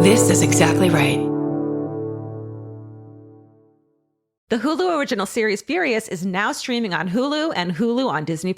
This is exactly right. The Hulu original series Furious is now streaming on Hulu and Hulu on Disney+.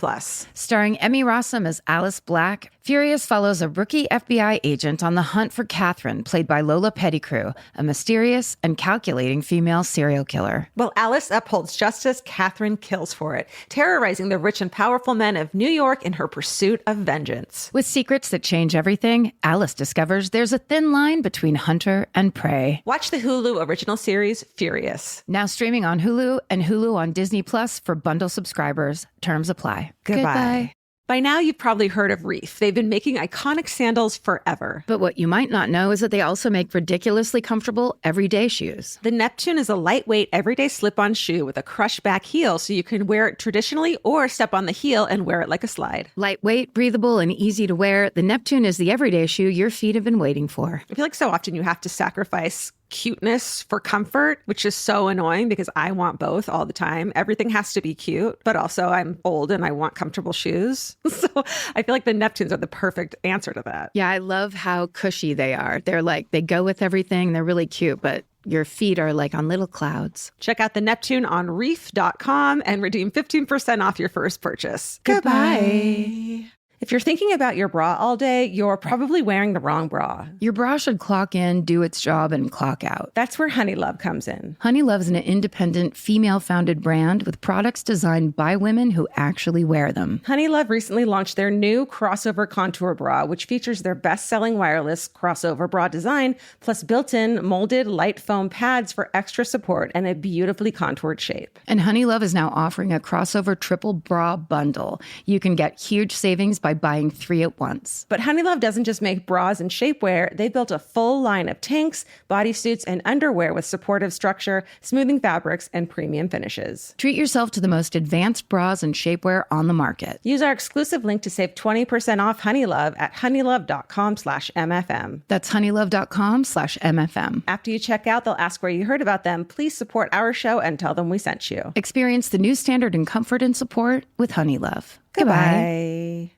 Starring Emmy Rossum as Alice Black, Furious follows a rookie FBI agent on the hunt for Catherine, played by Lola Pettigrew, a mysterious and calculating female serial killer. While Alice upholds justice, Catherine kills for it, terrorizing the rich and powerful men of New York in her pursuit of vengeance. With secrets that change everything, Alice discovers there's a thin line between hunter and prey. Watch the Hulu original series Furious. Now streaming on Hulu and Hulu on Disney Plus for bundle subscribers. Terms apply. Goodbye. By now, you've probably heard of Reef. They've been making iconic sandals forever. But what you might not know is that they also make ridiculously comfortable everyday shoes. The Neptune is a lightweight, everyday slip-on shoe with a crush-back heel, so you can wear it traditionally or step on the heel and wear it like a slide. Lightweight, breathable, and easy to wear, the Neptune is the everyday shoe your feet have been waiting for. I feel like so often you have to sacrifice cuteness for comfort, which is so annoying because I want both all the time. Everything has to be cute, but also I'm old and I want comfortable shoes. So I feel like the Neptunes are the perfect answer to that. Yeah, I love how cushy they are. They're like, they go with everything. They're really cute, but your feet are like on little clouds. Check out the Neptune on reef.com and redeem 15% off your first purchase. Goodbye. If you're thinking about your bra all day, you're probably wearing the wrong bra. Your bra should clock in, do its job, and clock out. That's where Honey Love comes in. Honey Love is an independent, female-founded brand with products designed by women who actually wear them. Honey Love recently launched their new crossover contour bra, which features their best-selling wireless crossover bra design, plus built-in molded light foam pads for extra support and a beautifully contoured shape. And Honey Love is now offering a crossover triple bra bundle. You can get huge savings by buying 3 at once. But Honey Love doesn't just make bras and shapewear. They built a full line of tanks, bodysuits, and underwear with supportive structure, smoothing fabrics, and premium finishes. Treat yourself to the most advanced bras and shapewear on the market. Use our exclusive link to save 20% off Honey Love at honeylove.com/MFM. That's honeylove.com/MFM. After you check out, they'll ask where you heard about them. Please support our show and tell them we sent you. Experience the new standard in comfort and support with Honey Love. Goodbye.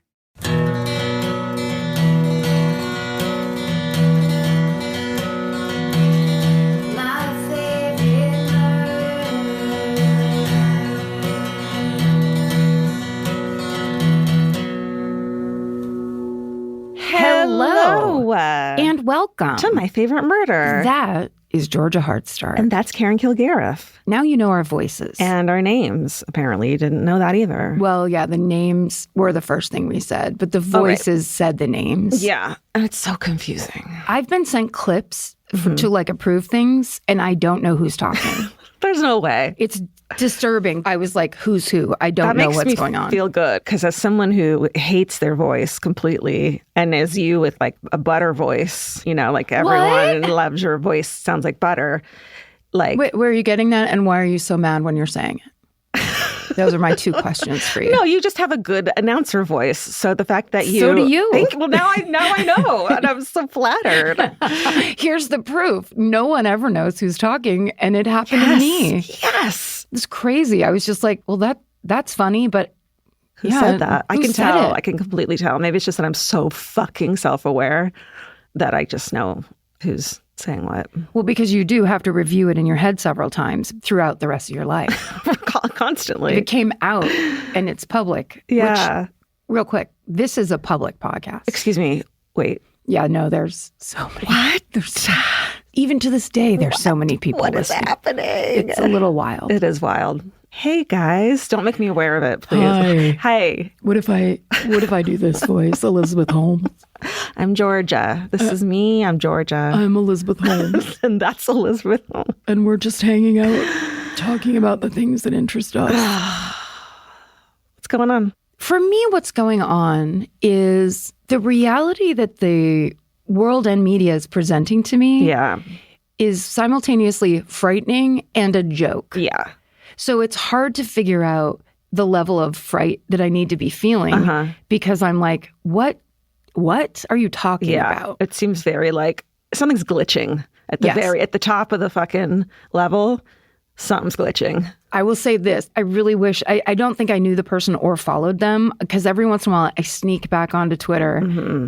Hello. And welcome to My Favorite Murder. That is Georgia Hardstark. And that's Karen Kilgariff. Now you know our voices. And our names. Apparently you didn't know that either. Well, yeah, the names were the first thing we said, but the voices said the names. Yeah. And it's so confusing. I've been sent clips to like approve things, and I don't know who's talking. There's no way. It's disturbing. I was like, who's who? I don't know what's going on. That makes me feel good, because as someone who hates their voice completely, and as you with like a butter voice, you know, like everyone loves your voice, sounds like butter. Like, wait, where are you getting that? And why are you so mad when you're saying it? Those are my 2 questions for you. No, you just have a good announcer voice. So the fact that you... So do you. Well, now I know. And I'm so flattered. Here's the proof. No one ever knows who's talking. And it happened to me. Yes. It's crazy. I was just like, well, that's funny, but... Who said that? I can tell. I can completely tell. Maybe it's just that I'm so fucking self-aware that I just know who's saying what. Well, because you do have to review it in your head several times throughout the rest of your life. Constantly. If it came out and it's public. Yeah. Which, real quick, this is a public podcast. Excuse me. Wait. Yeah, no, there's so many. What? Even to this day, there's so many people What listening. is happening? It's a little wild. It is wild. Hey, guys. Don't make me aware of it, please. Hi. What if I do this voice, Elizabeth Holmes? I'm Georgia. This is me. I'm Georgia. I'm Elizabeth Holmes. And that's Elizabeth Holmes. And we're just hanging out, talking about the things that interest us. What's going on? For me, what's going on is the reality that the world and media is presenting to me is simultaneously frightening and a joke. Yeah. So it's hard to figure out the level of fright that I need to be feeling because I'm like, what are you talking about? It seems very like something's glitching at the at the top of the fucking level. Something's glitching. I will say this. I really wish, I don't think I knew the person or followed them, because every once in a while I sneak back onto Twitter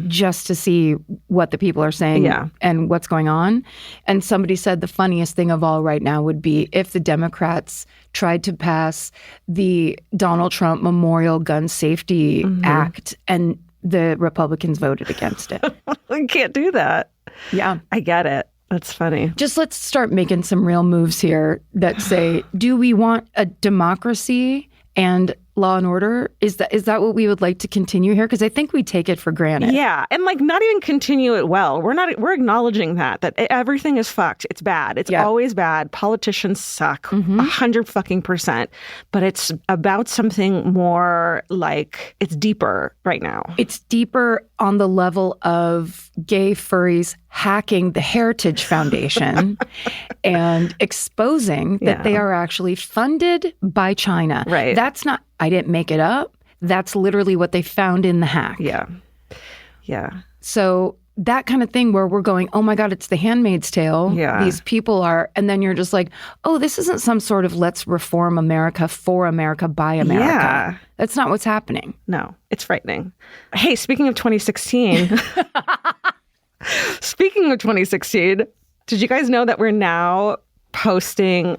just to see what the people are saying and what's going on. And somebody said the funniest thing of all right now would be if the Democrats tried to pass the Donald Trump Memorial Gun Safety Act and the Republicans voted against it. We can't do that. Yeah. I get it. That's funny. Just let's start making some real moves here that say, do we want a democracy and law and order? Is that what we would like to continue here? Because I think we take it for granted. Yeah. And like not even continue it well. We're acknowledging that everything is fucked. It's bad. It's always bad. Politicians suck 100%. But it's about something more like it's deeper right now. It's deeper on the level of gay furries hacking the Heritage Foundation and exposing that they are actually funded by China. Right. That's not, I didn't make it up. That's literally what they found in the hack. Yeah. Yeah. So that kind of thing where we're going, oh my God, it's the Handmaid's Tale. Yeah. These people are, and then you're just like, oh, this isn't some sort of let's reform America for America by America. Yeah. That's not what's happening. No, it's frightening. Hey, speaking of 2016, did you guys know that we're now posting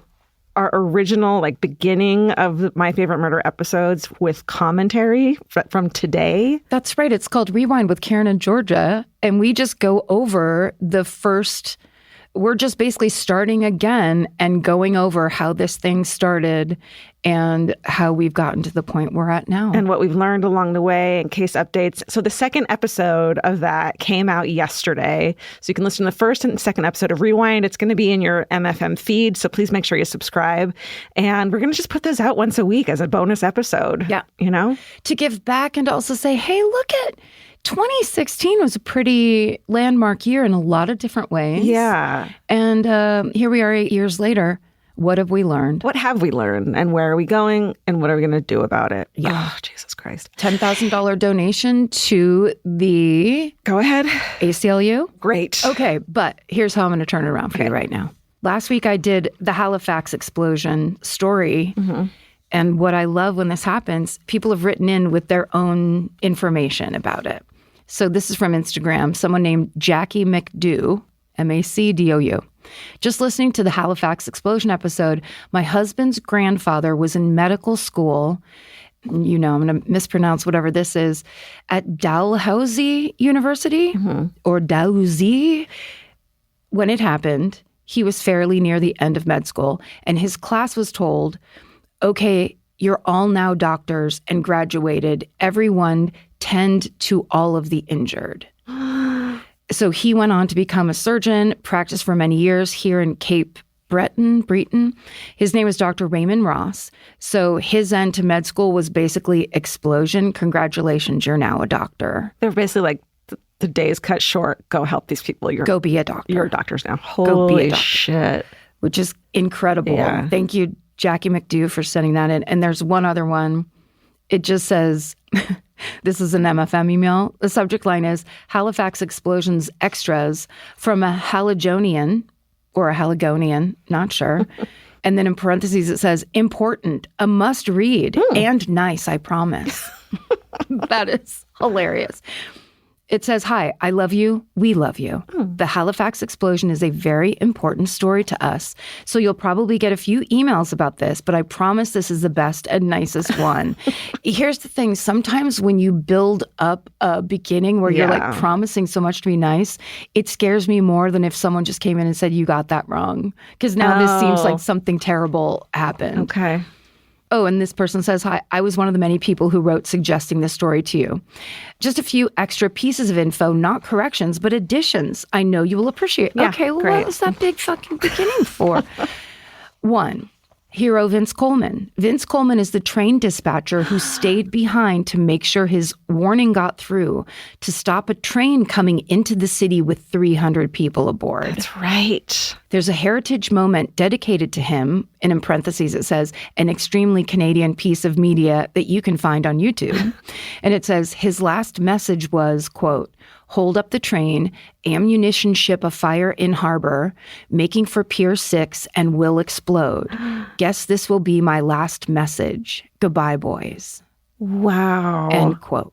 our original, like, beginning of My Favorite Murder episodes with commentary from today? That's right. It's called Rewind with Karen and Georgia. And we just go over the first, we're just basically starting again and going over how this thing started and how we've gotten to the point we're at now. And what we've learned along the way and case updates. So the second episode of that came out yesterday. So you can listen to the first and second episode of Rewind. It's going to be in your MFM feed. So please make sure you subscribe. And we're going to just put those out once a week as a bonus episode. Yeah. You know? To give back and to also say, hey, look at 2016 was a pretty landmark year in a lot of different ways. Yeah. And here we are 8 years later. What have we learned? What have we learned? And where are we going? And what are we going to do about it? Yeah. Oh, Jesus Christ. $10,000 donation to the... Go ahead. ACLU. Great. Okay, but here's how I'm going to turn it around for you right now. Last week I did the Halifax explosion story. And what I love when this happens, people have written in with their own information about it. So this is from Instagram. Someone named Jackie McDou, MacDou. Just listening to the Halifax explosion episode, my husband's grandfather was in medical school. You know, I'm going to mispronounce whatever this is, at Dalhousie University or Dalhousie. When it happened, he was fairly near the end of med school, and his class was told, okay, you're all now doctors and graduated. Everyone tend to all of the injured. So he went on to become a surgeon, practiced for many years here in Cape Breton. His name was Dr. Raymond Ross. So his end to med school was basically explosion. Congratulations, you're now a doctor. They're basically like, the day is cut short. Go help these people. Go be a doctor. You're doctors now. Go be a Holy doctor. shit. Which is incredible. Yeah. Thank you, Jackie McDou, for sending that in. And there's one other one. It just says, this is an MFM email. The subject line is Halifax explosions extras from a Haligonian or a Haligonian, not sure. And then in parentheses, it says important, a must read and nice, I promise. That is hilarious. It says, hi, I love you. We love you. The Halifax explosion is a very important story to us. So you'll probably get a few emails about this, but I promise this is the best and nicest one. Here's the thing. Sometimes when you build up a beginning where you're like promising so much to be nice, it scares me more than if someone just came in and said, you got that wrong. Because now this seems like something terrible happened. Okay. Oh, and this person says, hi, I was one of the many people who wrote suggesting this story to you. Just a few extra pieces of info, not corrections, but additions I know you will appreciate. Yeah, okay, well, great. what was that big fucking beginning for? 1, hero Vince Coleman. Vince Coleman is the train dispatcher who stayed behind to make sure his warning got through to stop a train coming into the city with 300 people aboard. That's right. There's a heritage moment dedicated to him, and in parentheses it says, an extremely Canadian piece of media that you can find on YouTube. And it says, his last message was, quote, hold up the train, ammunition ship afire in harbor, making for Pier 6 and will explode. Guess this will be my last message. Goodbye, boys. Wow. End quote.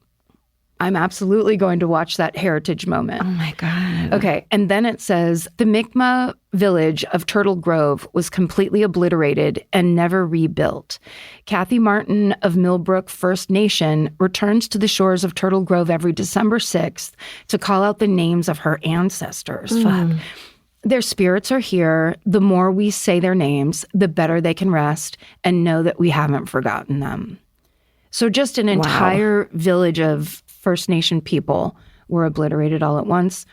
I'm absolutely going to watch that heritage moment. Oh my God. Okay. And then it says, the Mi'kmaq village of Turtle Grove was completely obliterated and never rebuilt. Kathy Martin of Millbrook First Nation returns to the shores of Turtle Grove every December 6th to call out the names of her ancestors. Fuck. Their spirits are here. The more we say their names, the better they can rest and know that we haven't forgotten them. So just an entire village of First Nation people were obliterated all at once.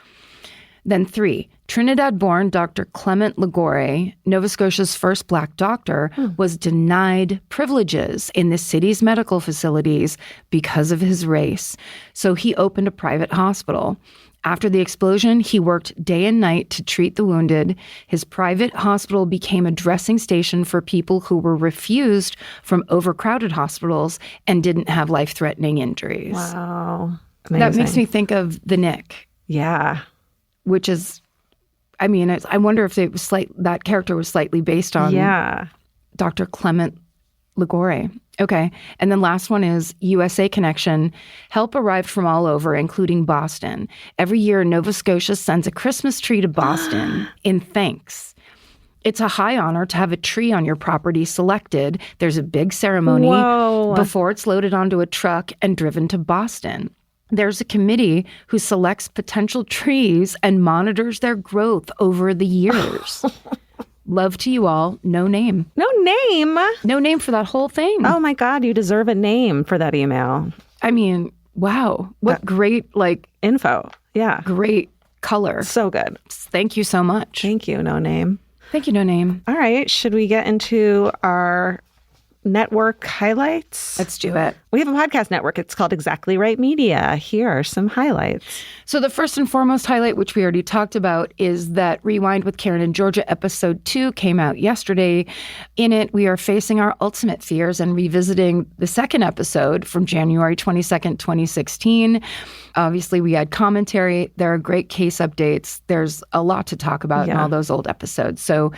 Then 3, Trinidad-born Dr. Clement Ligore, Nova Scotia's first Black doctor, was denied privileges in the city's medical facilities because of his race. So he opened a private hospital. After the explosion, he worked day and night to treat the wounded. His private hospital became a dressing station for people who were refused from overcrowded hospitals and didn't have life-threatening injuries. Wow. Amazing. That makes me think of the Nick. Yeah. Which is, I mean, I wonder if it was that character was slightly based on Dr. Clement Ligore. Okay. And then last one is USA Connection. Help arrived from all over, including Boston. Every year, Nova Scotia sends a Christmas tree to Boston in thanks. It's a high honor to have a tree on your property selected. There's a big ceremony before it's loaded onto a truck and driven to Boston. There's a committee who selects potential trees and monitors their growth over the years. Love to you all. No name. No name? No name for that whole thing. Oh my God, you deserve a name for that email. I mean, wow. What great, info. Yeah. Great color. So good. Thank you so much. Thank you, No Name. Thank you, No Name. All right. Should we get into our network highlights? Let's do it. We have a podcast network. It's called Exactly Right Media. Here are some highlights. So the first and foremost highlight, which we already talked about, is that Rewind with Karen and Georgia episode 2 came out yesterday. In it, we are facing our ultimate fears and revisiting the second episode from January 22nd, 2016. Obviously, we had commentary. There are great case updates. There's a lot to talk about in all those old episodes. So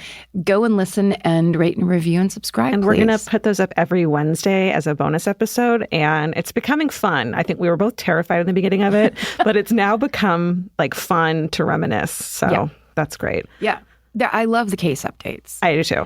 go and listen and rate and review and subscribe, And we're going to put those up every Wednesday as a bonus episode. And it's becoming fun. I think we were both terrified in the beginning of it, but it's now become fun to reminisce. So that's great. Yeah. I love the case updates. I do too.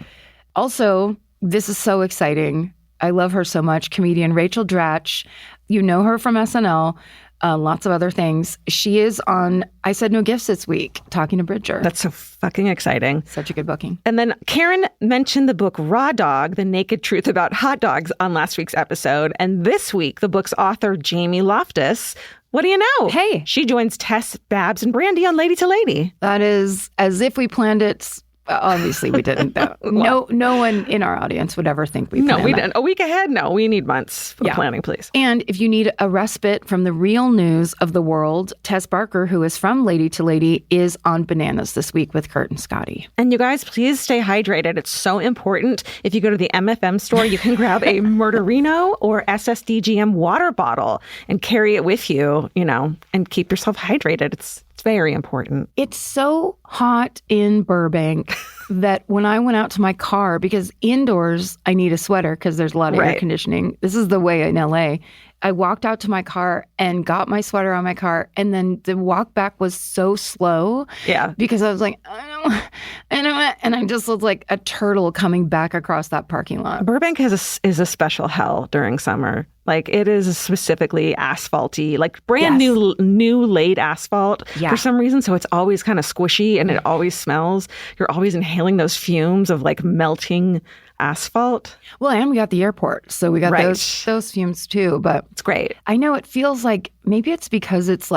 Also, this is so exciting. I love her so much. Comedian Rachel Dratch. You know her from SNL. Lots of other things. She is on I Said No Gifts this week, talking to Bridger. That's so fucking exciting. Such a good booking. And then Karen mentioned the book Raw Dog, The Naked Truth About Hot Dogs on last week's episode. And this week, the book's author, Jamie Loftus, what do you know? Hey. She joins Tess, Babs, and Brandy on Lady to Lady. That is as if we planned it. Obviously, we didn't, though. No one in our audience would ever think we planned No, we didn't. A week ahead? No, we need months of planning, please. And if you need a respite from the real news of the world, Tess Barker, who is from Lady to Lady, is on Bananas this week with Kurt and Scotty. And you guys, please stay hydrated. It's so important. If you go to the MFM store, you can grab a Murderino or SSDGM water bottle and carry it with you, and keep yourself hydrated. It's very important. It's so hot in Burbank that when I went out to my car, because indoors I need a sweater because there's a lot of air conditioning. This is the way in LA. I walked out to my car and got my sweater on my car. And then the walk back was so slow. Yeah. Because I was like, I don't know. And I just looked like a turtle coming back across that parking lot. Burbank is a special hell during summer. It is specifically asphalty, brand new laid asphalt for some reason. So it's always kind of squishy and it always smells. You're always inhaling those fumes of melting asphalt. Well, and we got the airport. So we got those fumes too. But it's great. I know it feels like maybe it's because it's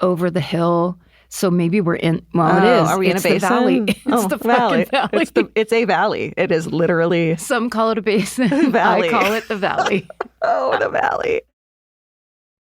over the hill. So maybe we're in, it is. Are we in a basin? Valley. It's the valley. Valley. It's a valley. It is literally. Some call it a basin. Valley. I call it the valley. Oh, the valley.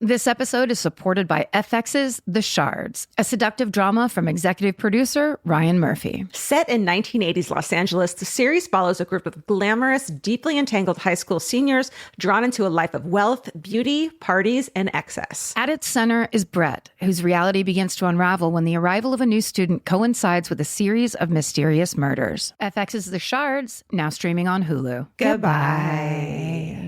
This episode is supported by FX's The Shards, a seductive drama from executive producer Ryan Murphy. Set in 1980s Los Angeles, the series follows a group of glamorous, deeply entangled high school seniors drawn into a life of wealth, beauty, parties, and excess. At its center is Brett, whose reality begins to unravel when the arrival of a new student coincides with a series of mysterious murders. FX's The Shards, now streaming on Hulu. Goodbye.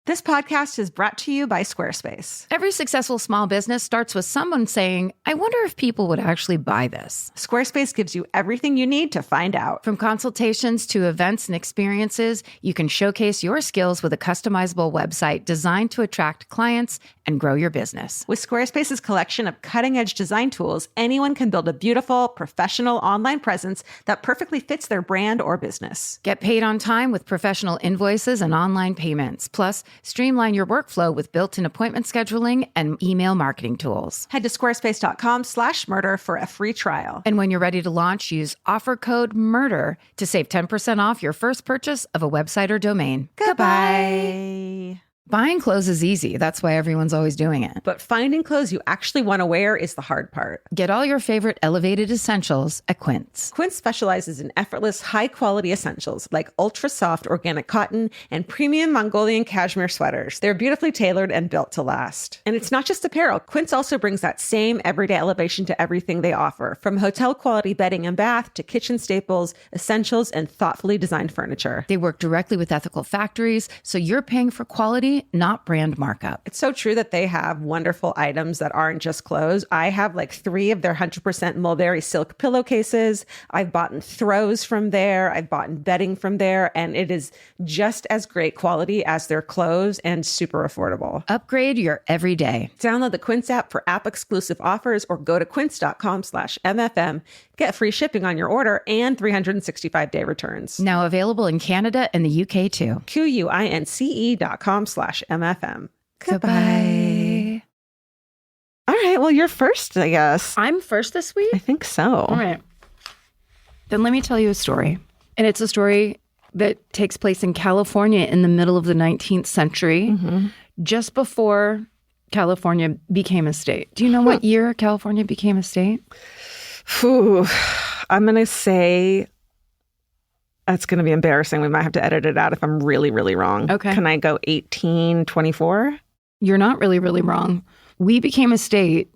This podcast is brought to you by Squarespace. Every successful small business starts with someone saying, I wonder if people would actually buy this. Squarespace gives you everything you need to find out. From consultations to events and experiences, you can showcase your skills with a customizable website designed to attract clients and grow your business. With Squarespace's collection of cutting-edge design tools, anyone can build a beautiful, professional online presence that perfectly fits their brand or business. Get paid on time with professional invoices and online payments. Plus, streamline your workflow with built-in appointment scheduling and email marketing tools. Head to squarespace.com/murder for a free trial. And when you're ready to launch, use offer code MURDER to save 10% off your first purchase of a website or domain. Goodbye. Buying clothes is easy. That's why everyone's always doing it. But finding clothes you actually want to wear is the hard part. Get all your favorite elevated essentials at Quince. Quince specializes in effortless, high-quality essentials like ultra-soft organic cotton and premium Mongolian cashmere sweaters. They're beautifully tailored and built to last. And it's not just apparel. Quince also brings that same everyday elevation to everything they offer, from hotel-quality bedding and bath to kitchen staples, essentials, and thoughtfully designed furniture. They work directly with ethical factories, so you're paying for quality, not brand markup. It's so true that they have wonderful items that aren't just clothes. I have like 3 of their 100% mulberry silk pillowcases. I've bought throws from there. I've bought bedding from there. And it is just as great quality as their clothes and super affordable. Upgrade your everyday. Download the Quince app for app-exclusive offers or go to quince.com/MFM. Get free shipping on your order and 365-day returns. Now available in Canada and the UK too. QUINCE.com/MFM. Goodbye. All right. Well, you're first, I guess. I'm first this week? I think so. All right. Then let me tell you a story. And it's a story that takes place in California in the middle of the 19th century, just before California became a state. Do you know what year California became a state? Whew. I'm going to say that's going to be embarrassing. We might have to edit it out if I'm really, really wrong. Okay. Can I go 1824? You're not really, really wrong. We became a state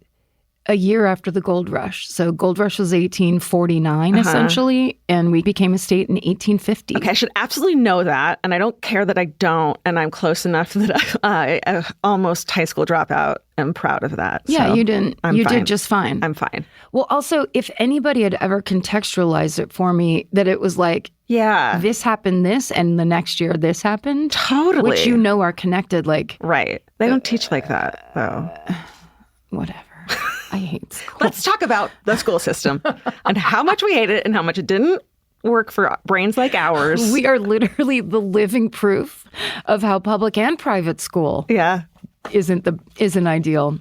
a year after the gold rush. So gold rush was 1849, essentially, and we became a state in 1850. Okay, I should absolutely know that, and I don't care that I don't, and I'm close enough that I almost high school dropout. I'm proud of that. Yeah, so you didn't. I'm you fine. did just fine. I'm fine. Well, also, if anybody had ever contextualized it for me, that it was like, yeah, this happened this, and the next year this happened. Totally. Which you know are connected, like. Right. They don't teach like that, though. Whatever. I hate school. Let's talk about the school system and how much we hate it and how much it didn't work for brains like ours. We are literally the living proof of how public and private school isn't ideal.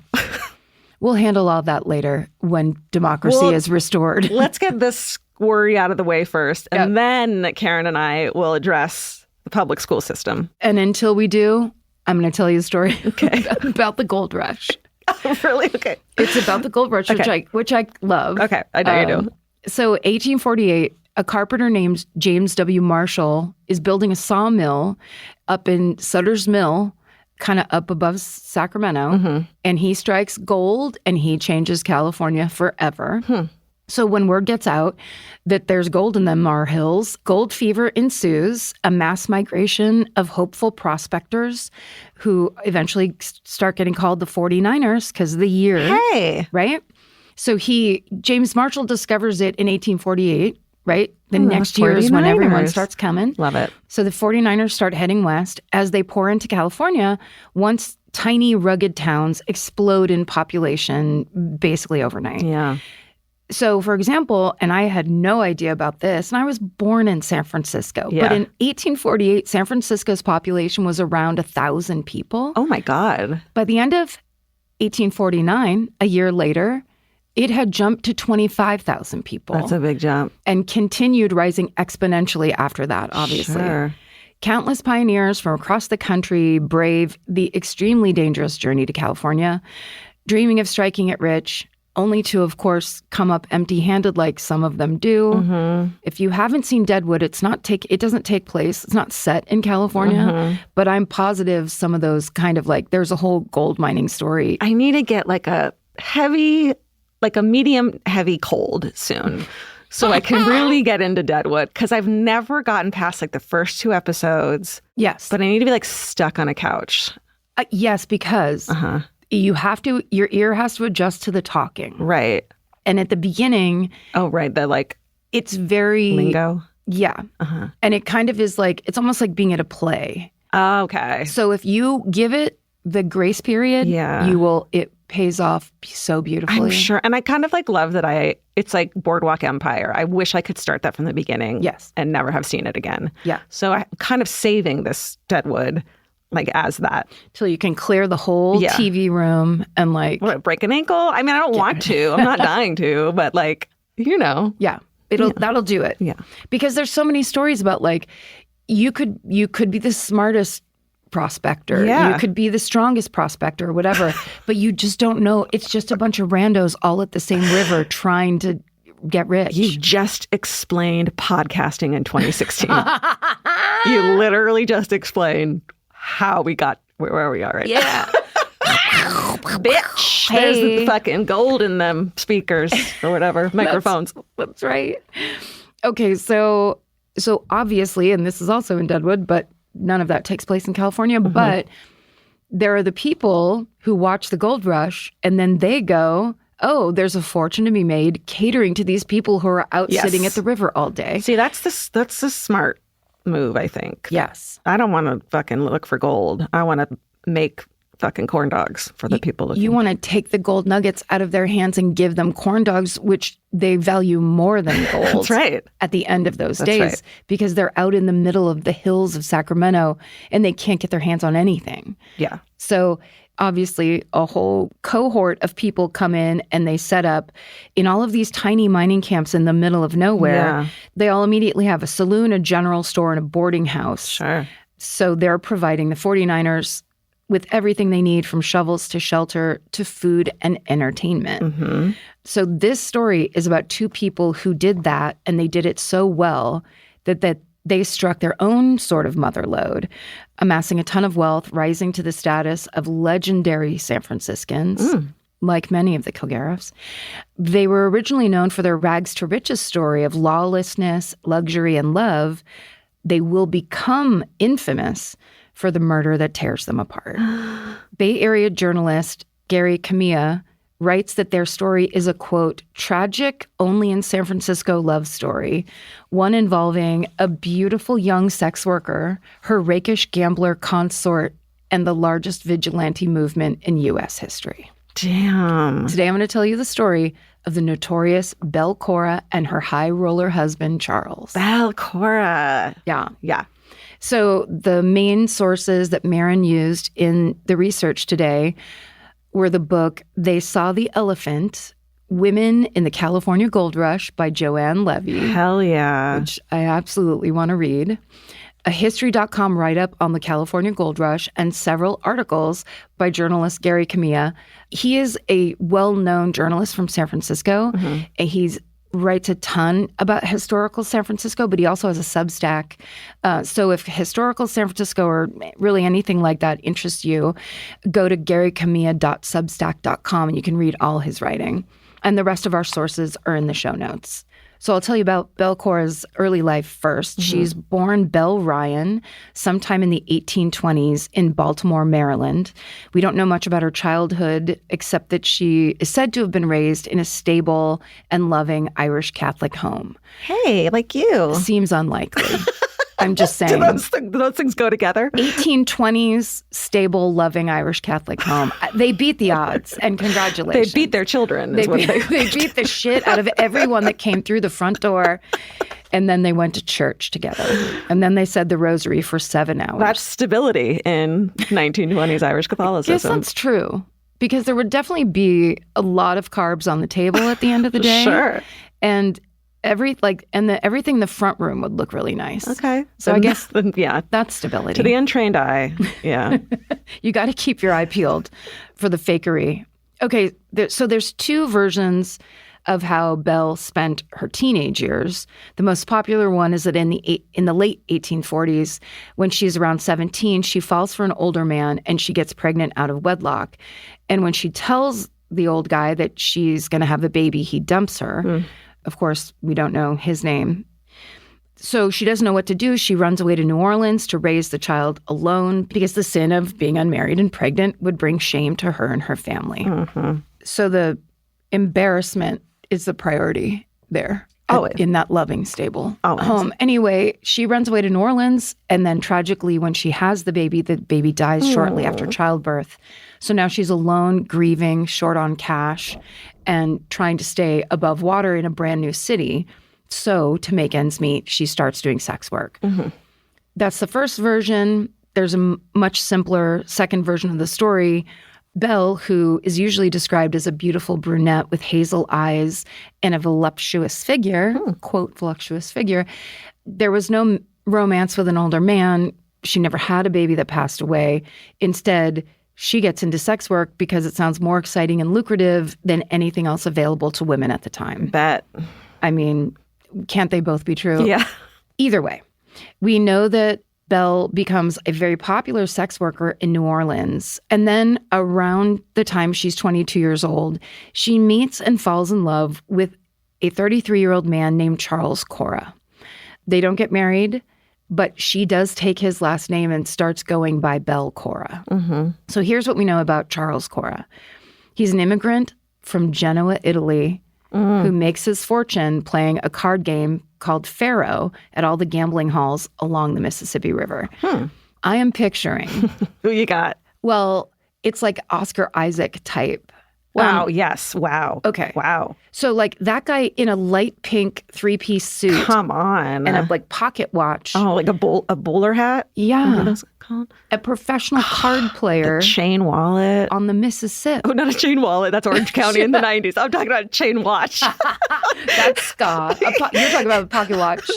We'll handle all that later when democracy is restored. Let's get this worry out of the way first, and then Karen and I will address the public school system. And until we do, I'm going to tell you a story about the gold rush. Oh, really? Okay. It's about the gold rush, which I love. Okay, I know you do. So 1848, a carpenter named James W. Marshall is building a sawmill up in Sutter's Mill, kind of up above Sacramento, and he strikes gold and he changes California forever. So when word gets out that there's gold in the Mar Hills, gold fever ensues, a mass migration of hopeful prospectors who eventually start getting called the 49ers because of the year. Hey. Right? So James Marshall discovers it in 1848, right? The next year is when everyone starts coming. Love it. So the 49ers start heading west. As they pour into California, once tiny, rugged towns explode in population basically overnight. Yeah. So, for example, and I had no idea about this, and I was born in San Francisco, but in 1848, San Francisco's population was around 1,000 people. Oh, my God. By the end of 1849, a year later, it had jumped to 25,000 people. That's a big jump. And continued rising exponentially after that, obviously. Sure. Countless pioneers from across the country brave the extremely dangerous journey to California, dreaming of striking it rich, only to, of course, come up empty-handed like some of them do. Mm-hmm. If you haven't seen Deadwood, it doesn't take place. It's not set in California, but I'm positive some of those kind of like, there's a whole gold mining story. I need to get like a medium heavy cold soon. So I can really get into Deadwood, because I've never gotten past like the first 2 episodes. Yes. But I need to be like stuck on a couch. Yes, because your ear has to adjust to the talking. Right. And at the beginning. Oh, right. It's very. Lingo. Yeah. And it kind of is like, it's almost like being at a play. Oh, okay. So if you give it the grace period, it pays off so beautifully. I'm sure. And I kind of like love that it's like Boardwalk Empire. I wish I could start that from the beginning. Yes. And never have seen it again. Yeah. So I'm kind of saving this Deadwood like as that. Till you can clear the whole TV room and like. What, break an ankle? I mean, I don't want to. I'm not dying to, but like, Yeah. That'll do it. Yeah. Because there's so many stories about like, you could be the smartest prospector. Yeah. You could be the strongest prospector or whatever, but you just don't know. It's just a bunch of randos all at the same river trying to get rich. You just explained podcasting in 2016. You literally just explained how we got where we are right now. Bitch. Hey. There's the fucking gold in them speakers or whatever, microphones. That's right. Okay, so obviously, and this is also in Deadwood, but none of that takes place in California, but there are the people who watch the gold rush and then they go, oh, there's a fortune to be made catering to these people who are out sitting at the river all day. See, that's the smart move, I think. Yes. I don't want to fucking look for gold. I want to make fucking corn dogs for the people looking. You want to take the gold nuggets out of their hands and give them corn dogs, which they value more than gold. That's right. At the end of those days, right. Because they're out in the middle of the hills of Sacramento and they can't get their hands on anything. Yeah. So obviously a whole cohort of people come in and they set up in all of these tiny mining camps in the middle of nowhere. Yeah. They all immediately have a saloon, a general store, and a boarding house. Sure. So they're providing the 49ers with everything they need, from shovels to shelter to food and entertainment. So this story is about 2 people who did that, and they did it so well that they struck their own sort of mother lode, amassing a ton of wealth, rising to the status of legendary San Franciscans, like many of the Kilgariffs. They were originally known for their rags to riches story of lawlessness, luxury, and love. They will become infamous for the murder that tears them apart. Bay Area journalist Gary Camilla writes that their story is a, quote, tragic, only in San Francisco love story, one involving a beautiful young sex worker, her rakish gambler consort, and the largest vigilante movement in U.S. history. Damn. Today I'm going to tell you the story of the notorious Belle Cora and her high roller husband, Charles. Belle Cora. Yeah. Yeah. So the main sources that Marin used in the research today were the book They Saw the Elephant, Women in the California Gold Rush by Joanne Levy. Hell yeah. Which I absolutely want to read. A History.com write-up on the California Gold Rush, and several articles by journalist Gary Camilla. He is a well-known journalist from San Francisco. And he writes a ton about historical San Francisco, but he also has a Substack. So if historical San Francisco or really anything like that interests you, go to garycamilla.substack.com and you can read all his writing. And the rest of our sources are in the show notes. So I'll tell you about Belle Cora's early life first. She's born Belle Ryan sometime in the 1820s in Baltimore, Maryland. We don't know much about her childhood, except that she is said to have been raised in a stable and loving Irish Catholic home. Hey, like you. Seems unlikely. I'm just saying. Do those things go together? 1820s, stable, loving Irish Catholic home. They beat the odds, and congratulations. They beat their children. They beat the shit out of everyone that came through the front door, and then they went to church together. And then they said the rosary for 7 hours. That's stability in 1920s Irish Catholicism. Yes, that's true. Because there would definitely be a lot of carbs on the table at the end of the day. Sure. And Everything in the front room would look really nice. Okay. So I guess yeah, that's stability. To the untrained eye. Yeah. You got to keep your eye peeled for the fakery. Okay, so there's two versions of how Belle spent her teenage years. The most popular one is that in the late 1840s, when she's around 17, she falls for an older man and she gets pregnant out of wedlock. And when she tells the old guy that she's going to have the baby, he dumps her. Of course, we don't know his name. So she doesn't know what to do. She runs away to New Orleans to raise the child alone because the sin of being unmarried and pregnant would bring shame to her and her family. So the embarrassment is the priority there in that loving, stable home. Anyway, she runs away to New Orleans, and then tragically, when she has the baby dies shortly after childbirth. So now she's alone, grieving, short on cash, and trying to stay above water in a brand new city. So to make ends meet, she starts doing sex work. That's the first version. There's a much simpler second version of the story. Belle, who is usually described as a beautiful brunette with hazel eyes and a voluptuous figure, quote, voluptuous figure, there was no romance with an older man. She never had a baby that passed away. Instead, she gets into sex work because it sounds more exciting and lucrative than anything else available to women at the time. Bet. I mean, can't they both be true? Yeah. Either way, we know that Belle becomes a very popular sex worker in New Orleans. And then around the time she's 22 years old, she meets and falls in love with a 33-year-old man named Charles Cora. They don't get married, but she does take his last name and starts going by Belle Cora. So here's what we know about Charles Cora. He's an immigrant from Genoa, Italy, who makes his fortune playing a card game called Faro at all the gambling halls along the Mississippi River. I am picturing... Who you got? Well, it's like Oscar Isaac type. Wow, yes, wow. Okay. Wow. So like that guy in a light pink three-piece suit. Come on. And a like pocket watch. Oh, like a bowler hat? Yeah. What is it called? A professional card player. A chain wallet. On the Mississippi. Oh, not a chain wallet. That's Orange County in the 90s. I'm talking about a chain watch. That's ska. You're talking about a pocket watch.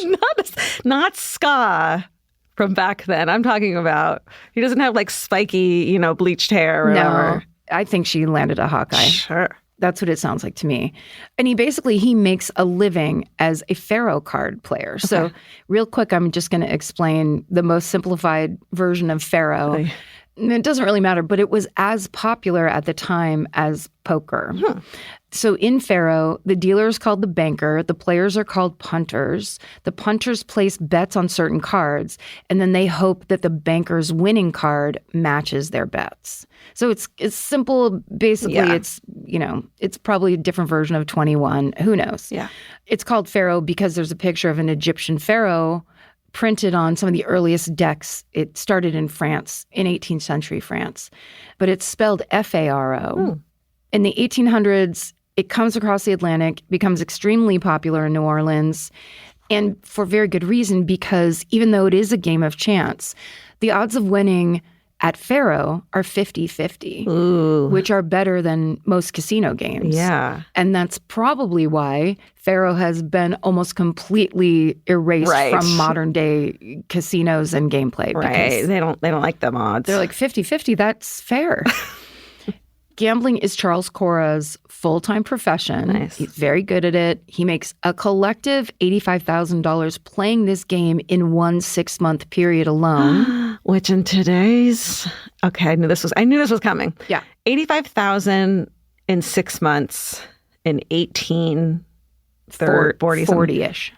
Not ska from back then. I'm talking about, he doesn't have like spiky, bleached hair or whatever. No. I think she landed a Hawkeye. Sure. That's what it sounds like to me. And he makes a living as a Faro card player. Okay. So real quick, I'm just going to explain the most simplified version of Faro. Okay. It doesn't really matter, but it was as popular at the time as poker. So in Faro, the dealer is called the banker. The players are called punters. The punters place bets on certain cards, and then they hope that the banker's winning card matches their bets. So it's simple. Basically, it's probably a different version of 21. Who knows? Yeah. It's called Faro because there's a picture of an Egyptian pharaoh printed on some of the earliest decks. It started in France, in 18th century France, but it's spelled Faro. In the 1800s, it comes across the Atlantic, becomes extremely popular in New Orleans, and for very good reason, because even though it is a game of chance, the odds of winning at Faro are 50-50, which are better than most casino games. Yeah. And that's probably why Faro has been almost completely erased from modern day casinos and gameplay. Right. They don't like them odds. They're like 50-50, that's fair. Gambling is Charles Cora's full-time profession. Nice. He's very good at it. He makes a collective $85,000 playing this game in one 6-month period alone. Which in today's... Okay, I knew this was coming. Yeah. 85,000 in 6 months in 40-ish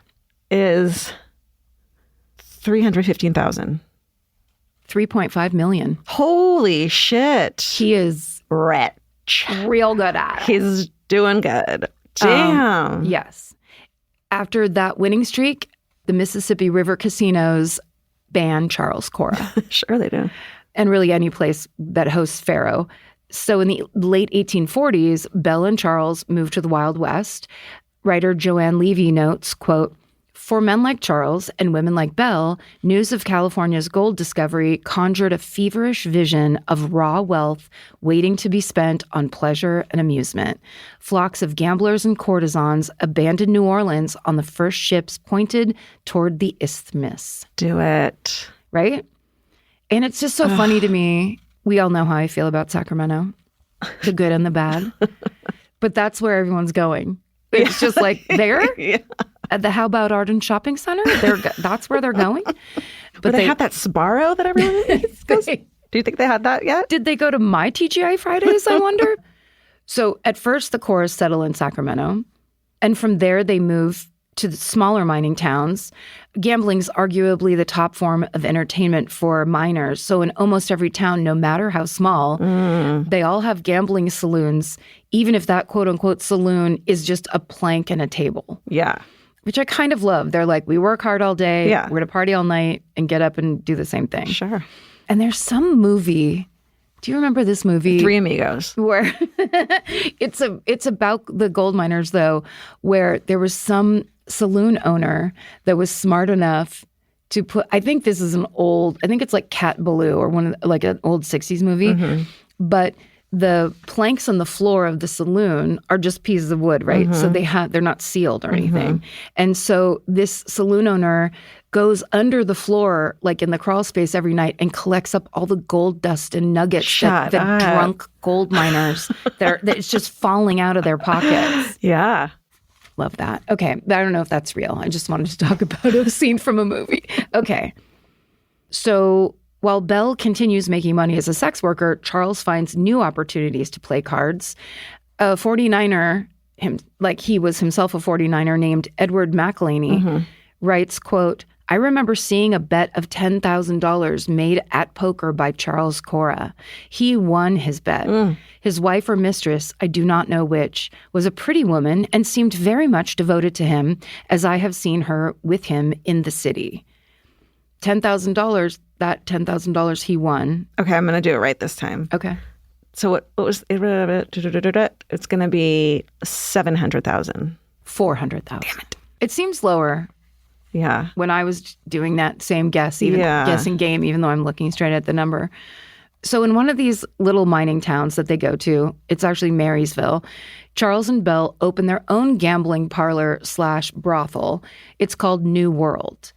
is 315,000. 3.5 million. Holy shit. He is rich. Real good at it. He's doing good. Damn. Yes. After that winning streak, the Mississippi River casinos ban Charles Cora. Sure they do. And really any place that hosts Faro. So in the late 1840s, Belle and Charles moved to the Wild West. Writer Joanne Levy notes, quote, For men like Charles and women like Belle, news of California's gold discovery conjured a feverish vision of raw wealth waiting to be spent on pleasure and amusement. Flocks of gamblers and courtesans abandoned New Orleans on the first ships pointed toward the isthmus. Do it. Right? And it's just so funny to me. We all know how I feel about Sacramento, the good and the bad. But that's where everyone's going. It's just like there at the How About Arden Shopping Center. That's where they're going. But they have that Sbarro that everyone goes. Do you think they had that yet? Did they go to my TGI Fridays, I wonder? So at first the Coras settle in Sacramento. And from there they move to the smaller mining towns. Gambling's arguably the top form of entertainment for miners. So in almost every town, no matter how small, they all have gambling saloons, even if that quote-unquote saloon is just a plank and a table. Yeah. Which I kind of love. They're like, we work hard all day, we're going to party all night, and get up and do the same thing. Sure. And there's some movie... Do you remember this movie? Three Amigos. Where it's about the gold miners, though, where there was some saloon owner that was smart enough to put, I think this is I think it's like Cat Ballou or like an old 60s movie, but the planks on the floor of the saloon are just pieces of wood, right? So they're not sealed or anything. And so this saloon owner goes under the floor, like in the crawl space every night, and collects up all the gold dust and nuggets that drunk gold miners, that it's just falling out of their pockets. Yeah. Love that. Okay. I don't know if that's real. I just wanted to talk about a scene from a movie. Okay. So while Belle continues making money as a sex worker, Charles finds new opportunities to play cards. A 49er, he was himself a 49er named Edward McElhaney, writes, quote, I remember seeing a bet of $10,000 made at poker by Charles Cora. He won his bet. His wife or mistress, I do not know which, was a pretty woman and seemed very much devoted to him, as I have seen her with him in the city. $10,000, that $10,000 he won. Okay, I'm going to do it right this time. Okay. So what was it? It's going to be 700,000. 400,000. Damn it. It seems lower. Yeah. When I was doing that same guessing game, even though I'm looking straight at the number. So in one of these little mining towns that they go to, it's actually Marysville, Charles and Belle open their own gambling parlor / brothel. It's called New World.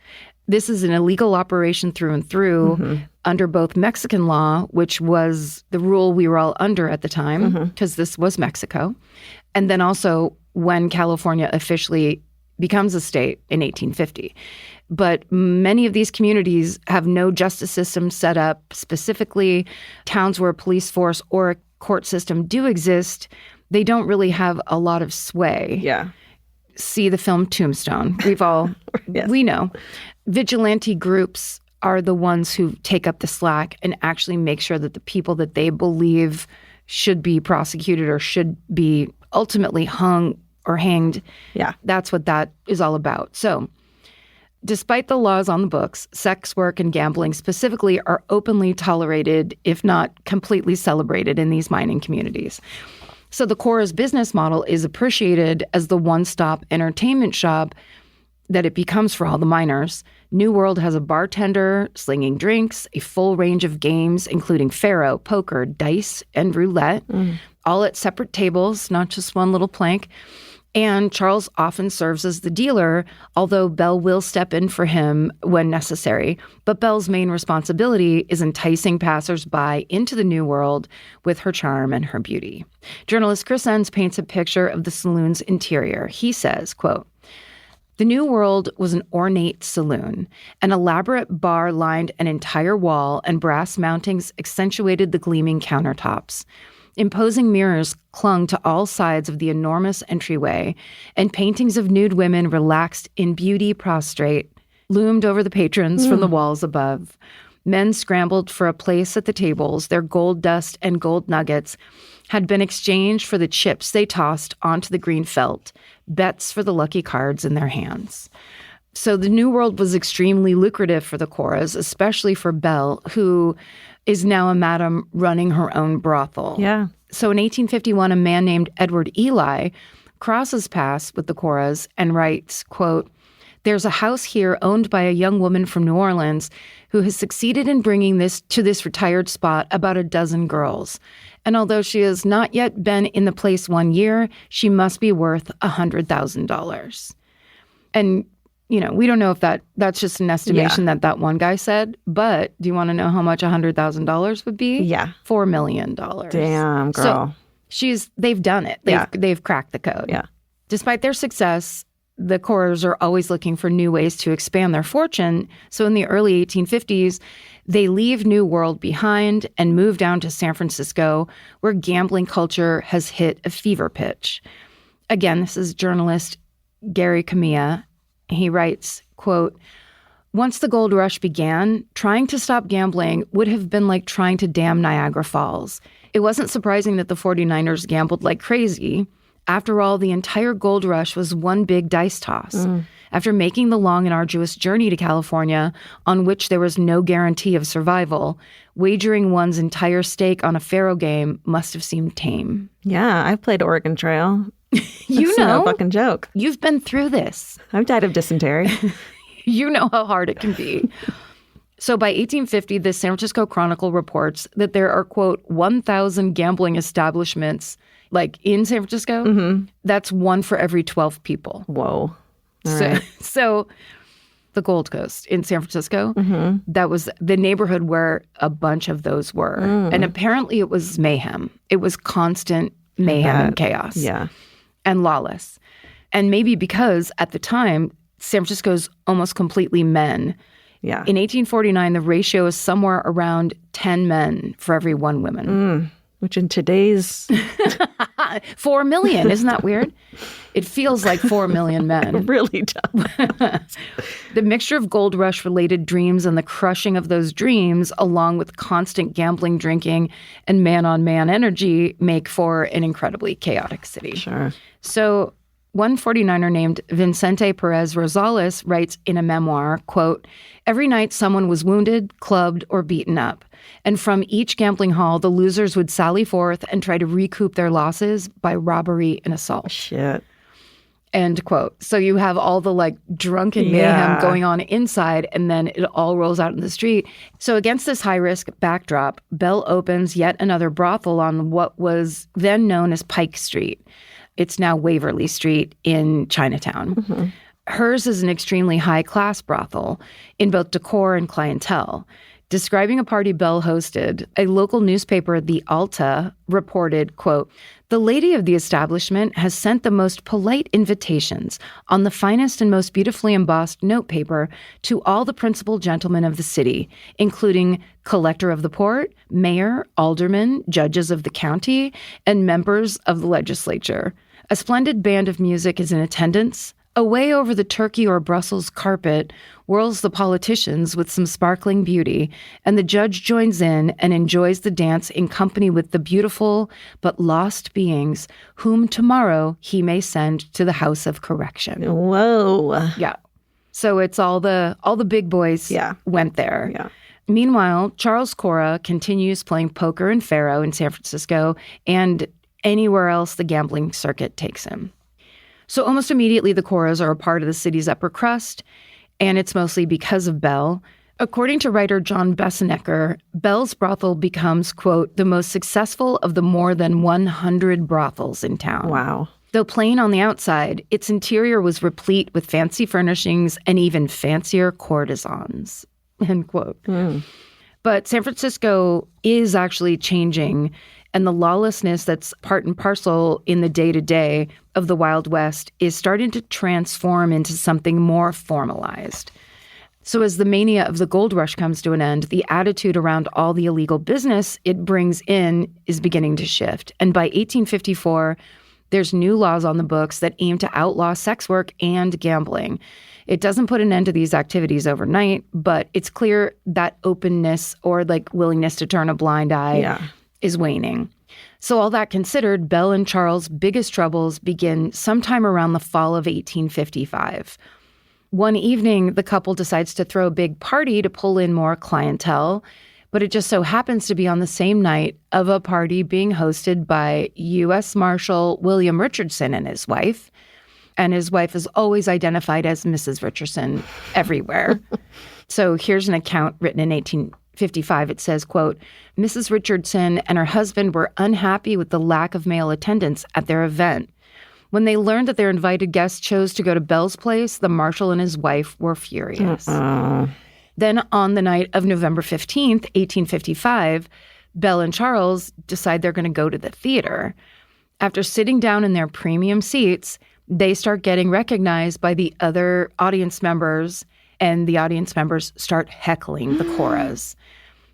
This is an illegal operation through and through under both Mexican law, which was the rule we were all under at the time, because this was Mexico. And then also when California officially becomes a state in 1850. But many of these communities have no justice system set up. Specifically, towns where a police force or a court system do exist, they don't really have a lot of sway. Yeah. See the film Tombstone. We've all, we know. Vigilante groups are the ones who take up the slack and actually make sure that the people that they believe should be prosecuted or should be ultimately hung or hanged. Yeah. That's what that is all about. So despite the laws on the books, sex work and gambling specifically are openly tolerated, if not completely celebrated in these mining communities. So the Cora's business model is appreciated as the one-stop entertainment shop that it becomes for all the miners. New World has a bartender slinging drinks, a full range of games, including faro, poker, dice, and roulette, all at separate tables, not just one little plank. And Charles often serves as the dealer, although Belle will step in for him when necessary. But Belle's main responsibility is enticing passersby into the New World with her charm and her beauty. Journalist Chris Enns paints a picture of the saloon's interior. He says, quote, "The New World was an ornate saloon. An elaborate bar lined an entire wall, and brass mountings accentuated the gleaming countertops. Imposing mirrors clung to all sides of the enormous entryway, and paintings of nude women relaxed in beauty prostrate loomed over the patrons from the walls above. Men scrambled for a place at the tables. Their gold dust and gold nuggets had been exchanged for the chips they tossed onto the green felt, bets for the lucky cards in their hands." So the New World was extremely lucrative for the Coras, especially for Belle, who is now a madam running her own brothel. Yeah. So in 1851, a man named Edward Ely crosses paths with the Coras and writes, quote, There's a house here owned by a young woman from New Orleans who has succeeded in bringing this retired spot about a dozen girls. And although she has not yet been in the place 1 year, she must be worth $100,000. And, we don't know if that's just an estimation that one guy said, but do you want to know how much $100,000 would be? Yeah. $4 million. Damn, girl. So they've done it. They've cracked the code. Yeah. Despite their success, the Coras are always looking for new ways to expand their fortune. So in the early 1850s, they leave New World behind and move down to San Francisco, where gambling culture has hit a fever pitch. Again, this is journalist Gary Kamiya. He writes, quote, "Once the gold rush began, trying to stop gambling would have been like trying to dam Niagara Falls. It wasn't surprising that the 49ers gambled like crazy. After all, the entire gold rush was one big dice toss. After making the long and arduous journey to California, on which there was no guarantee of survival, wagering one's entire stake on a faro game must have seemed tame." Yeah, I've played Oregon Trail. That's no fucking joke. You've been through this. I've died of dysentery. You know how hard it can be. So by 1850, the San Francisco Chronicle reports that there are, quote, 1,000 gambling establishments, like in San Francisco. Mm-hmm. That's one for every 12 people. Whoa. Right. So the Gold Coast in San Francisco, that was the neighborhood where a bunch of those were. And apparently it was mayhem. It was constant mayhem and chaos. Yeah. And lawless. And maybe because at the time, San Francisco's almost completely men. Yeah. In 1849, the ratio is somewhere around 10 men for every 1 woman. Which in today's... 4 million. Isn't that weird? It feels like 4 million men. It really does. The mixture of gold rush-related dreams and the crushing of those dreams, along with constant gambling, drinking, and man-on-man energy, make for an incredibly chaotic city. Sure. So one 49er named Vicente Perez Rosales writes in a memoir, quote, "Every night someone was wounded, clubbed, or beaten up. And from each gambling hall, the losers would sally forth and try to recoup their losses by robbery and assault." Shit. End quote. So you have all the drunken mayhem going on inside, and then it all rolls out in the street. So against this high-risk backdrop, Belle opens yet another brothel on what was then known as Pike Street. It's now Waverly Street in Chinatown. Mm-hmm. Hers is an extremely high-class brothel in both decor and clientele. Describing a party Belle hosted, a local newspaper, The Alta, reported, quote, "The lady of the establishment has sent the most polite invitations on the finest and most beautifully embossed notepaper to all the principal gentlemen of the city, including collector of the port, mayor, aldermen, judges of the county, and members of the legislature. A splendid band of music is in attendance. Away over the Turkey or Brussels carpet whirls the politicians with some sparkling beauty, and the judge joins in and enjoys the dance in company with the beautiful but lost beings whom tomorrow he may send to the house of correction." Whoa. Yeah. So it's all the big boys went there. Yeah. Meanwhile, Charles Cora continues playing poker and faro in San Francisco and anywhere else the gambling circuit takes him. So almost immediately, the Coras are a part of the city's upper crust, and it's mostly because of Belle. According to writer John Bessenecker, Belle's brothel becomes, quote, "the most successful of the more than 100 brothels in town." Wow. Though plain on the outside, its interior was replete with fancy furnishings and even fancier courtesans, end quote. But San Francisco is actually changing, and the lawlessness that's part and parcel in the day-to-day of the Wild West is starting to transform into something more formalized. So as the mania of the gold rush comes to an end, the attitude around all the illegal business it brings in is beginning to shift. And by 1854, there's new laws on the books that aim to outlaw sex work and gambling. It doesn't put an end to these activities overnight, but it's clear that openness or willingness to turn a blind eye is waning. So all that considered, Belle and Charles' biggest troubles begin sometime around the fall of 1855. One evening, the couple decides to throw a big party to pull in more clientele, but it just so happens to be on the same night of a party being hosted by U.S. Marshal William Richardson and his wife. And his wife is always identified as Mrs. Richardson everywhere. So here's an account written in 1855. It says, quote, Mrs. Richardson and her husband were unhappy with the lack of male attendance at their event. When they learned that their invited guests chose to go to Belle's place, the marshal and his wife were furious. Then on the night of November 15th, 1855, Belle and Charles decide they're going to go to the theater. After sitting down in their premium seats, they start getting recognized by the other audience members, and the audience members start heckling the Coras.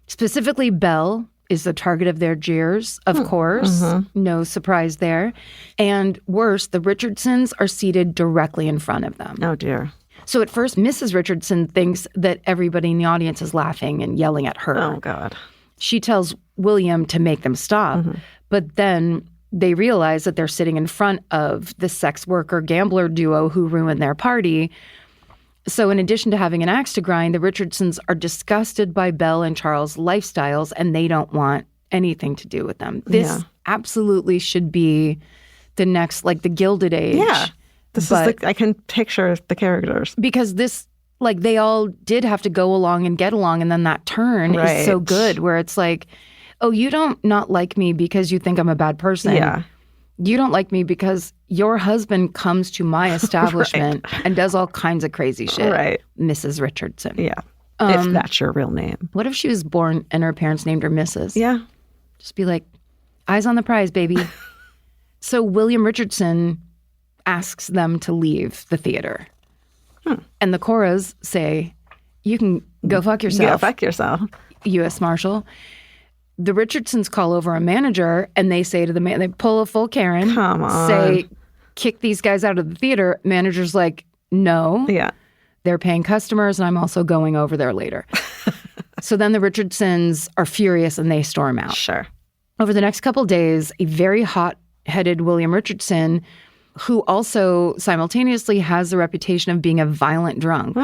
Specifically, Belle is the target of their jeers, of course. No surprise there. And worse, the Richardsons are seated directly in front of them. Oh, dear. So at first, Mrs. Richardson thinks that everybody in the audience is laughing and yelling at her. Oh, God. She tells William to make them stop. But then they realize that they're sitting in front of the sex worker gambler duo who ruined their party. So in addition to having an axe to grind, the Richardsons are disgusted by Belle and Charles' lifestyles, and they don't want anything to do with them. This absolutely should be the next, like the Gilded Age. Yeah. This is I can picture the characters. Because this, like, they all did have to go along and get along, and then that turn is so good where it's like, oh, you don't not like me because you think I'm a bad person. Yeah. You don't like me because your husband comes to my establishment and does all kinds of crazy shit. Right. Mrs. Richardson. Yeah. If that's your real name. What if she was born and her parents named her Mrs.? Yeah. Just be like, eyes on the prize, baby. So William Richardson asks them to leave the theater. And the Coras say, you can go fuck yourself. Go fuck yourself. U.S. Marshal. The Richardsons call over a manager and they say to the man, they pull a full Karen. Come on. Say, kick these guys out of the theater. Manager's like, no. Yeah. They're paying customers and I'm also going over there later. So then the Richardsons are furious and they storm out. Sure. Over the next couple days, a very hot-headed William Richardson, who also simultaneously has the reputation of being a violent drunk,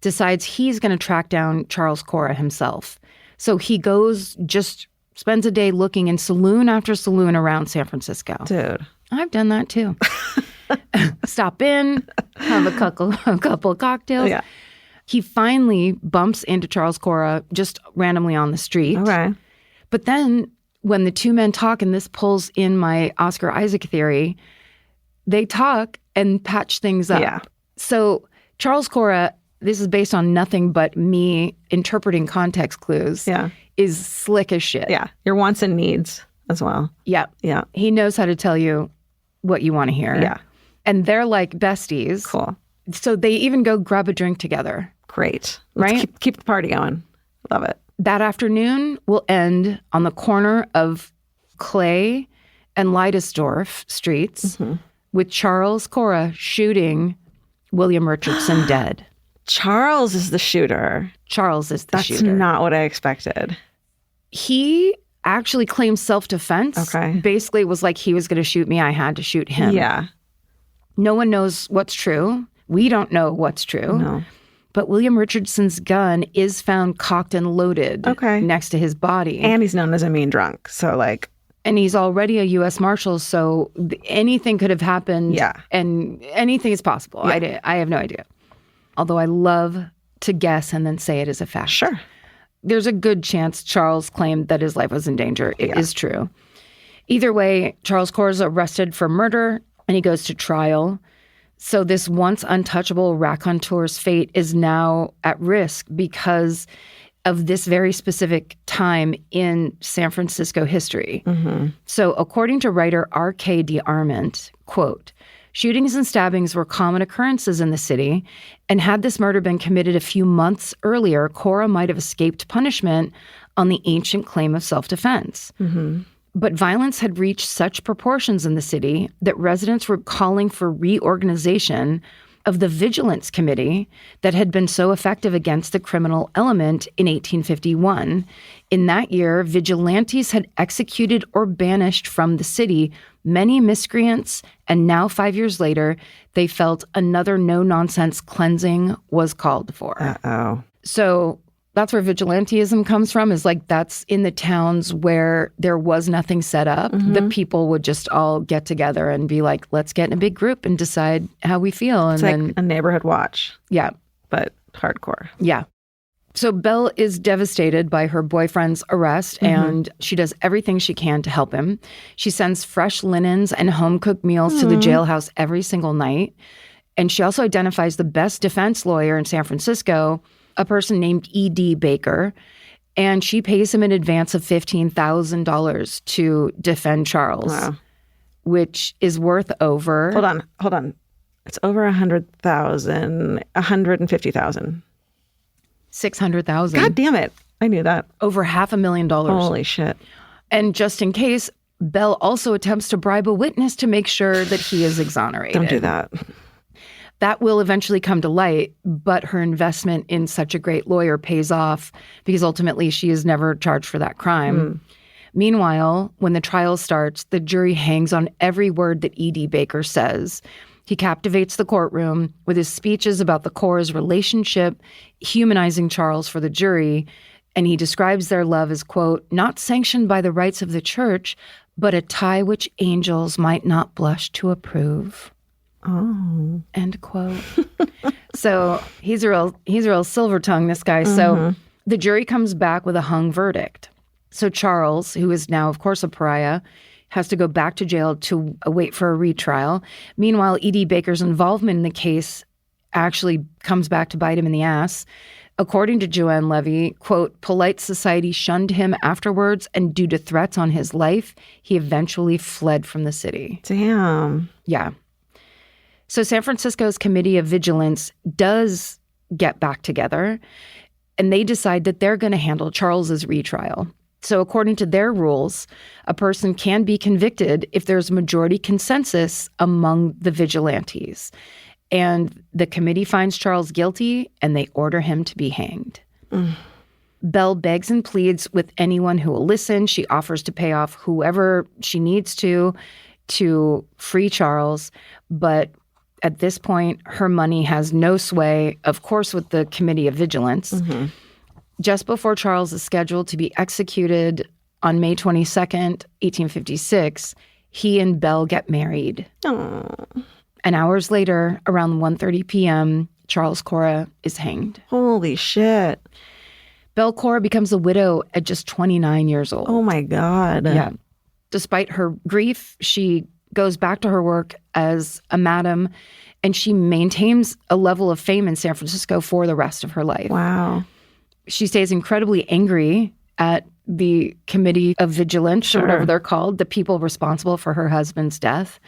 decides he's going to track down Charles Cora himself. So he spends a day looking in saloon after saloon around San Francisco. Dude. I've done that too. Stop in, have a couple of cocktails. Yeah. He finally bumps into Charles Cora just randomly on the street. Okay. But then when the two men talk, and this pulls in my Oscar Isaac theory, they talk and patch things up. Yeah. So Charles Cora, this is based on nothing but me interpreting context clues, is slick as shit. Yeah. Your wants and needs as well. Yeah. Yeah. He knows how to tell you what you want to hear. Yeah. And they're like besties. Cool. So they even go grab a drink together. Great. Let's keep the party going. Love it. That afternoon will end on the corner of Clay and Leidesdorff streets with Charles Cora shooting William Richardson dead. Charles is the shooter. Charles is the shooter. That's not what I expected. He actually claims self-defense. Okay. Basically was like, he was going to shoot me. I had to shoot him. Yeah. No one knows what's true. We don't know what's true. No. But William Richardson's gun is found cocked and loaded next to his body. And he's known as a mean drunk. So like. And he's already a U.S. Marshal, so anything could have happened. Yeah. And anything is possible. Yeah. I have no idea. Although I love to guess and then say it as a fact. Sure. There's a good chance Charles claimed that his life was in danger. It is true. Either way, Charles Cora is arrested for murder and he goes to trial. So this once untouchable raconteur's fate is now at risk because of this very specific time in San Francisco history. So according to writer R.K. DeArmond, quote, shootings and stabbings were common occurrences in the city, and had this murder been committed a few months earlier, Cora might have escaped punishment on the ancient claim of self-defense. But violence had reached such proportions in the city that residents were calling for reorganization of the Vigilance Committee that had been so effective against the criminal element in 1851. In that year, vigilantes had executed or banished from the city many miscreants, and now 5 years later, they felt another no-nonsense cleansing was called for. Uh-oh. So That's where vigilantism comes from, is like that's in the towns where there was nothing set up. The people would just all get together and be like, let's get in a big group and decide how we feel. It's and like a neighborhood watch. Yeah. But hardcore. Yeah. So Belle is devastated by her boyfriend's arrest, and she does everything she can to help him. She sends fresh linens and home-cooked meals to the jailhouse every single night. And she also identifies the best defense lawyer in San Francisco, a person named E.D. Baker, and she pays him in advance of $15,000 to defend Charles, which is worth over... Hold on. It's over 100,000, 150,000. 600,000. God damn it. I knew that. Over $500,000. Holy shit. And just in case, Belle also attempts to bribe a witness to make sure that he is exonerated. Don't do that. That will eventually come to light, but her investment in such a great lawyer pays off because ultimately she is never charged for that crime. Meanwhile, when the trial starts, the jury hangs on every word that E.D. Baker says. He captivates the courtroom with his speeches about the Cora's relationship, humanizing Charles for the jury, and he describes their love as, quote, not sanctioned by the rights of the church, but a tie which angels might not blush to approve. Oh. End quote. So he's a real silver tongue, this guy. So the jury comes back with a hung verdict. So Charles, who is now, of course, a pariah, has to go back to jail to wait for a retrial. Meanwhile, E.D. Baker's involvement in the case actually comes back to bite him in the ass. According to Joanne Levy, quote, polite society shunned him afterwards, and due to threats on his life, he eventually fled from the city. Damn. Yeah. So San Francisco's Committee of Vigilance does get back together, and they decide that they're going to handle Charles's retrial. So according to their rules, a person can be convicted if there's majority consensus among the vigilantes. And the committee finds Charles guilty, and they order him to be hanged. Belle begs and pleads with anyone who will listen. She offers to pay off whoever she needs to free Charles. But at this point, her money has no sway, of course, with the Committee of Vigilance. Just before Charles is scheduled to be executed on May 22nd, 1856, he and Belle get married. Aww. And hours later, around 1:30 p.m., Charles Cora is hanged. Holy shit. Belle Cora becomes a widow at just 29 years old. Oh my God. Yeah. Despite her grief, she goes back to her work as a madam, and she maintains a level of fame in San Francisco for the rest of her life. Wow. She stays incredibly angry at the Committee of Vigilance, or whatever they're called, the people responsible for her husband's death.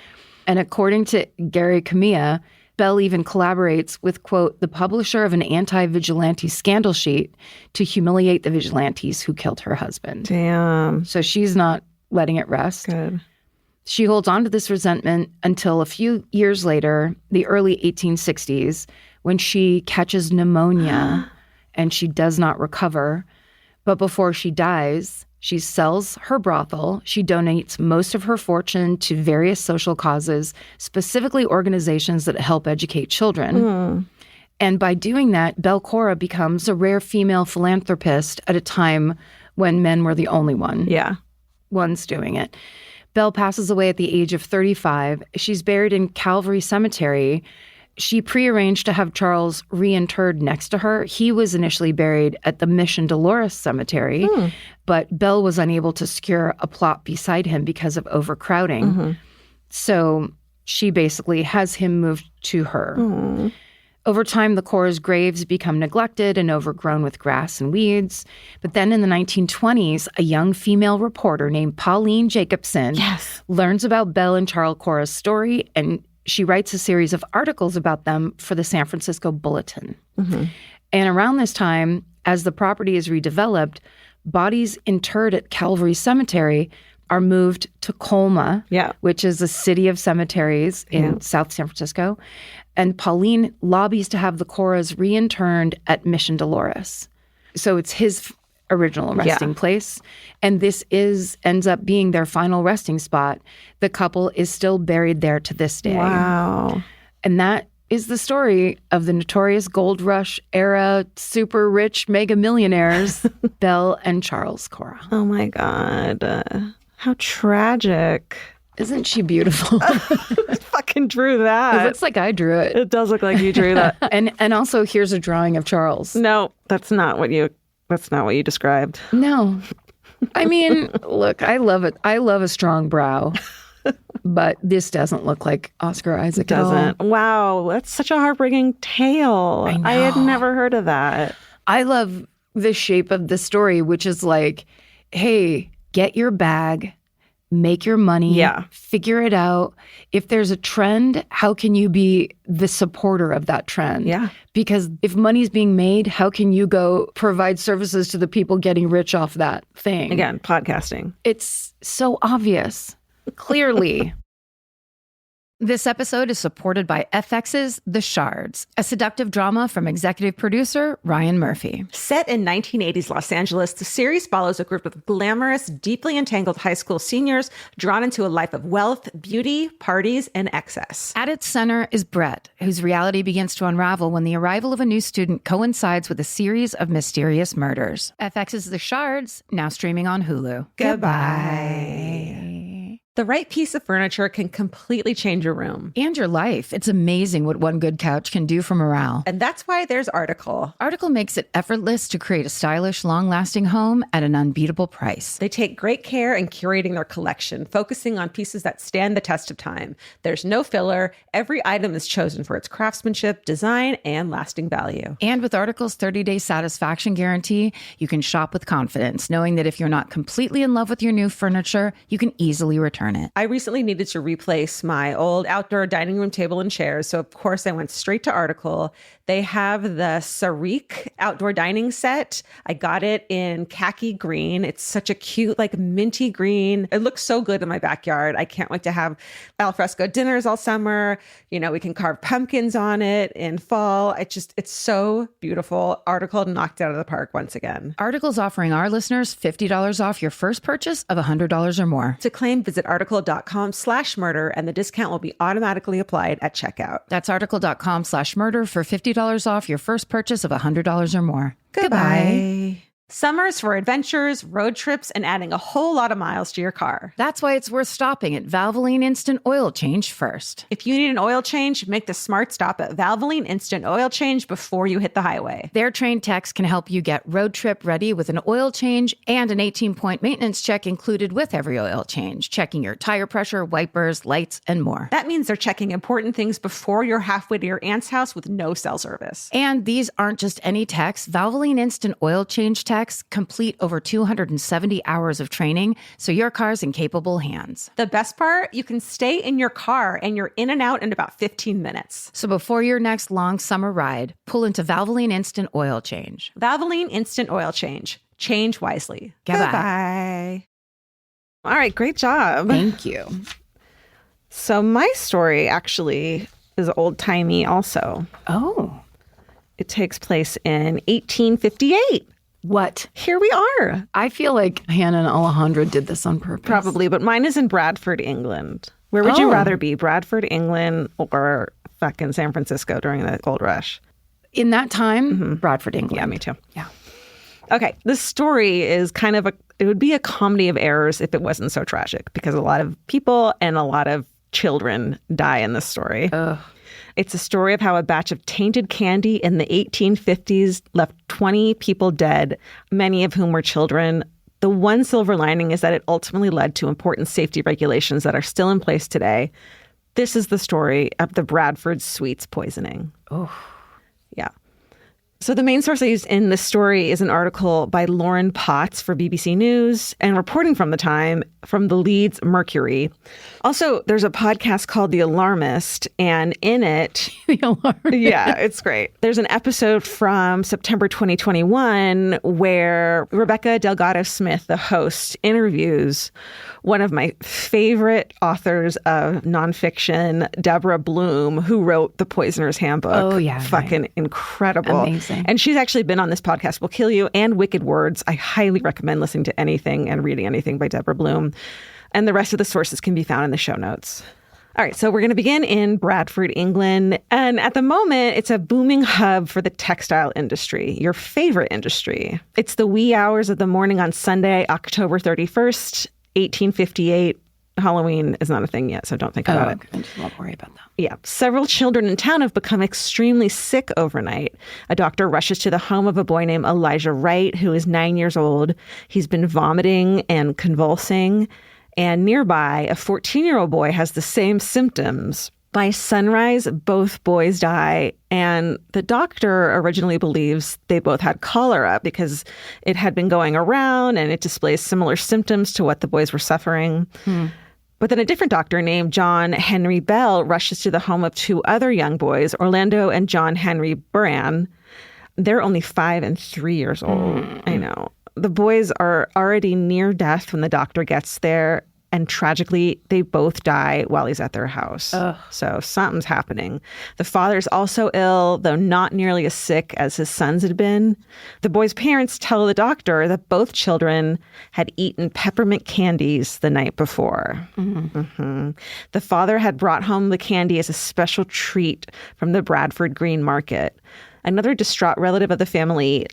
And according to Gary Camilla, Belle even collaborates with, quote, the publisher of an anti-vigilante scandal sheet to humiliate the vigilantes who killed her husband. Damn. So she's not letting it rest. Good. She holds on to this resentment until a few years later, the early 1860s, when she catches pneumonia and she does not recover. But before she dies, she sells her brothel. She donates most of her fortune to various social causes, specifically organizations that help educate children. And by doing that, Belle Cora becomes a rare female philanthropist at a time when men were the only ones doing it. Belle passes away at the age of 35. She's buried in Calvary Cemetery. She prearranged to have Charles reinterred next to her. He was initially buried at the Mission Dolores Cemetery, but Belle was unable to secure a plot beside him because of overcrowding. So she basically has him moved to her. Over time, the Cora's graves become neglected and overgrown with grass and weeds. But then in the 1920s, a young female reporter named Pauline Jacobson learns about Belle and Charles Cora's story, and she writes a series of articles about them for the San Francisco Bulletin. And around this time, as the property is redeveloped, bodies interred at Calvary Cemetery are moved to Colma, which is a city of cemeteries in South San Francisco. And Pauline lobbies to have the Coras reinterred at Mission Dolores. So it's his original resting place. And this ends up being their final resting spot. The couple is still buried there to this day. Wow. And that is the story of the notorious gold rush era super rich mega millionaires, Belle and Charles Cora. Oh my God. How tragic. Isn't she beautiful? I fucking drew that. It looks like I drew it. It does look like you drew that. And also here's a drawing of Charles. No, that's not what you described. No. I mean, look, I love it. I love a strong brow. But this doesn't look like Oscar Isaac at all. Doesn't. Wow, that's such a heartbreaking tale. I had never heard of that. I love the shape of the story, which is like, hey, get your bag, make your money, figure it out. If there's a trend, how can you be the supporter of that trend? Yeah. Because if money's being made, how can you go provide services to the people getting rich off that thing? Again, podcasting. It's so obvious. Clearly. This episode is supported by FX's The Shards, a seductive drama from executive producer Ryan Murphy. Set in 1980s Los Angeles, the series follows a group of glamorous, deeply entangled high school seniors drawn into a life of wealth, beauty, parties, and excess. At its center is Brett, whose reality begins to unravel when the arrival of a new student coincides with a series of mysterious murders. FX's The Shards, now streaming on Hulu. Goodbye. The right piece of furniture can completely change your room. And your life. It's amazing what one good couch can do for morale. And that's why there's Article. Article makes it effortless to create a stylish, long-lasting home at an unbeatable price. They take great care in curating their collection, focusing on pieces that stand the test of time. There's no filler. Every item is chosen for its craftsmanship, design, and lasting value. And with Article's 30-day satisfaction guarantee, you can shop with confidence, knowing that if you're not completely in love with your new furniture, you can easily return it. I recently needed to replace my old outdoor dining room table and chairs, so of course I went straight to Article. They have the Sarik outdoor dining set. I got it in khaki green. It's such a cute, like minty green. It looks so good in my backyard. I can't wait to have alfresco dinners all summer. You know, we can carve pumpkins on it in fall. It's so beautiful. Article knocked it out of the park once again. Article's offering our listeners $50 off your first purchase of $100 or more. To claim, visit article.com/murder, and the discount will be automatically applied at checkout. That's article.com/murder for $50 off your first purchase of $100 or more. Goodbye. Summer's for adventures, road trips, and adding a whole lot of miles to your car. That's why it's worth stopping at Valvoline Instant Oil Change first. If you need an oil change, make the smart stop at Valvoline Instant Oil Change before you hit the highway. Their trained techs can help you get road trip ready with an oil change and an 18-point maintenance check included with every oil change, checking your tire pressure, wipers, lights, and more. That means they're checking important things before you're halfway to your aunt's house with no cell service. And these aren't just any techs. Valvoline Instant Oil Change techs complete over 270 hours of training, so your car's in capable hands. The best part, you can stay in your car and you're in and out in about 15 minutes. So before your next long summer ride, pull into Valvoline Instant Oil Change. Valvoline Instant Oil Change. Change wisely. Goodbye. All right, great job. Thank you. So my story actually is old-timey also. Oh. It takes place in 1858. What? Here we are. I feel like Hannah and Alejandra did this on purpose. Probably, but mine is in Bradford, England. Where would you rather be, Bradford, England, or fucking San Francisco during the gold rush? In that time, Bradford, England. Yeah, me too. Yeah. Okay, this story is kind of it would be a comedy of errors if it wasn't so tragic, because a lot of people and a lot of children die in this story. Ugh. It's a story of how a batch of tainted candy in the 1850s left 20 people dead, many of whom were children. The one silver lining is that it ultimately led to important safety regulations that are still in place today. This is the story of the Bradford Sweets Poisoning. Oh. Yeah. So the main source I used in this story is an article by Lauren Potts for BBC News, and reporting from the time from the Leeds Mercury. Also, there's a podcast called The Alarmist, and in it... The Alarmist. Yeah, it's great. There's an episode from September 2021 where Rebecca Delgado Smith, the host, interviews one of my favorite authors of nonfiction, Deborah Bloom, who wrote The Poisoner's Handbook. Oh, yeah. Fucking right. incredible. Amazing. And she's actually been on this podcast, Will Kill You, and Wicked Words. I highly recommend listening to anything and reading anything by Deborah Bloom. And the rest of the sources can be found in the show notes. All right, so we're going to begin in Bradford, England. And at the moment, it's a booming hub for the textile industry, your favorite industry. It's the wee hours of the morning on Sunday, October 31st, 1858. Halloween is not a thing yet, so don't think about it. I just won't worry about that. Yeah. Several children in town have become extremely sick overnight. A doctor rushes to the home of a boy named Elijah Wright, who is 9 years old. He's been vomiting and convulsing. And nearby, a 14-year-old boy has the same symptoms. By sunrise, both boys die. And the doctor originally believes they both had cholera because it had been going around and it displays similar symptoms to what the boys were suffering. But then a different doctor named John Henry Belle rushes to the home of two other young boys, Orlando and John Henry Bran. They're only 5 and 3 years old. I know. The boys are already near death when the doctor gets there. And tragically, they both die while he's at their house. Ugh. So something's happening. The father's also ill, though not nearly as sick as his sons had been. The boys' parents tell the doctor that both children had eaten peppermint candies the night before. The father had brought home the candy as a special treat from the Bradford Green Market. Another distraught relative of the family,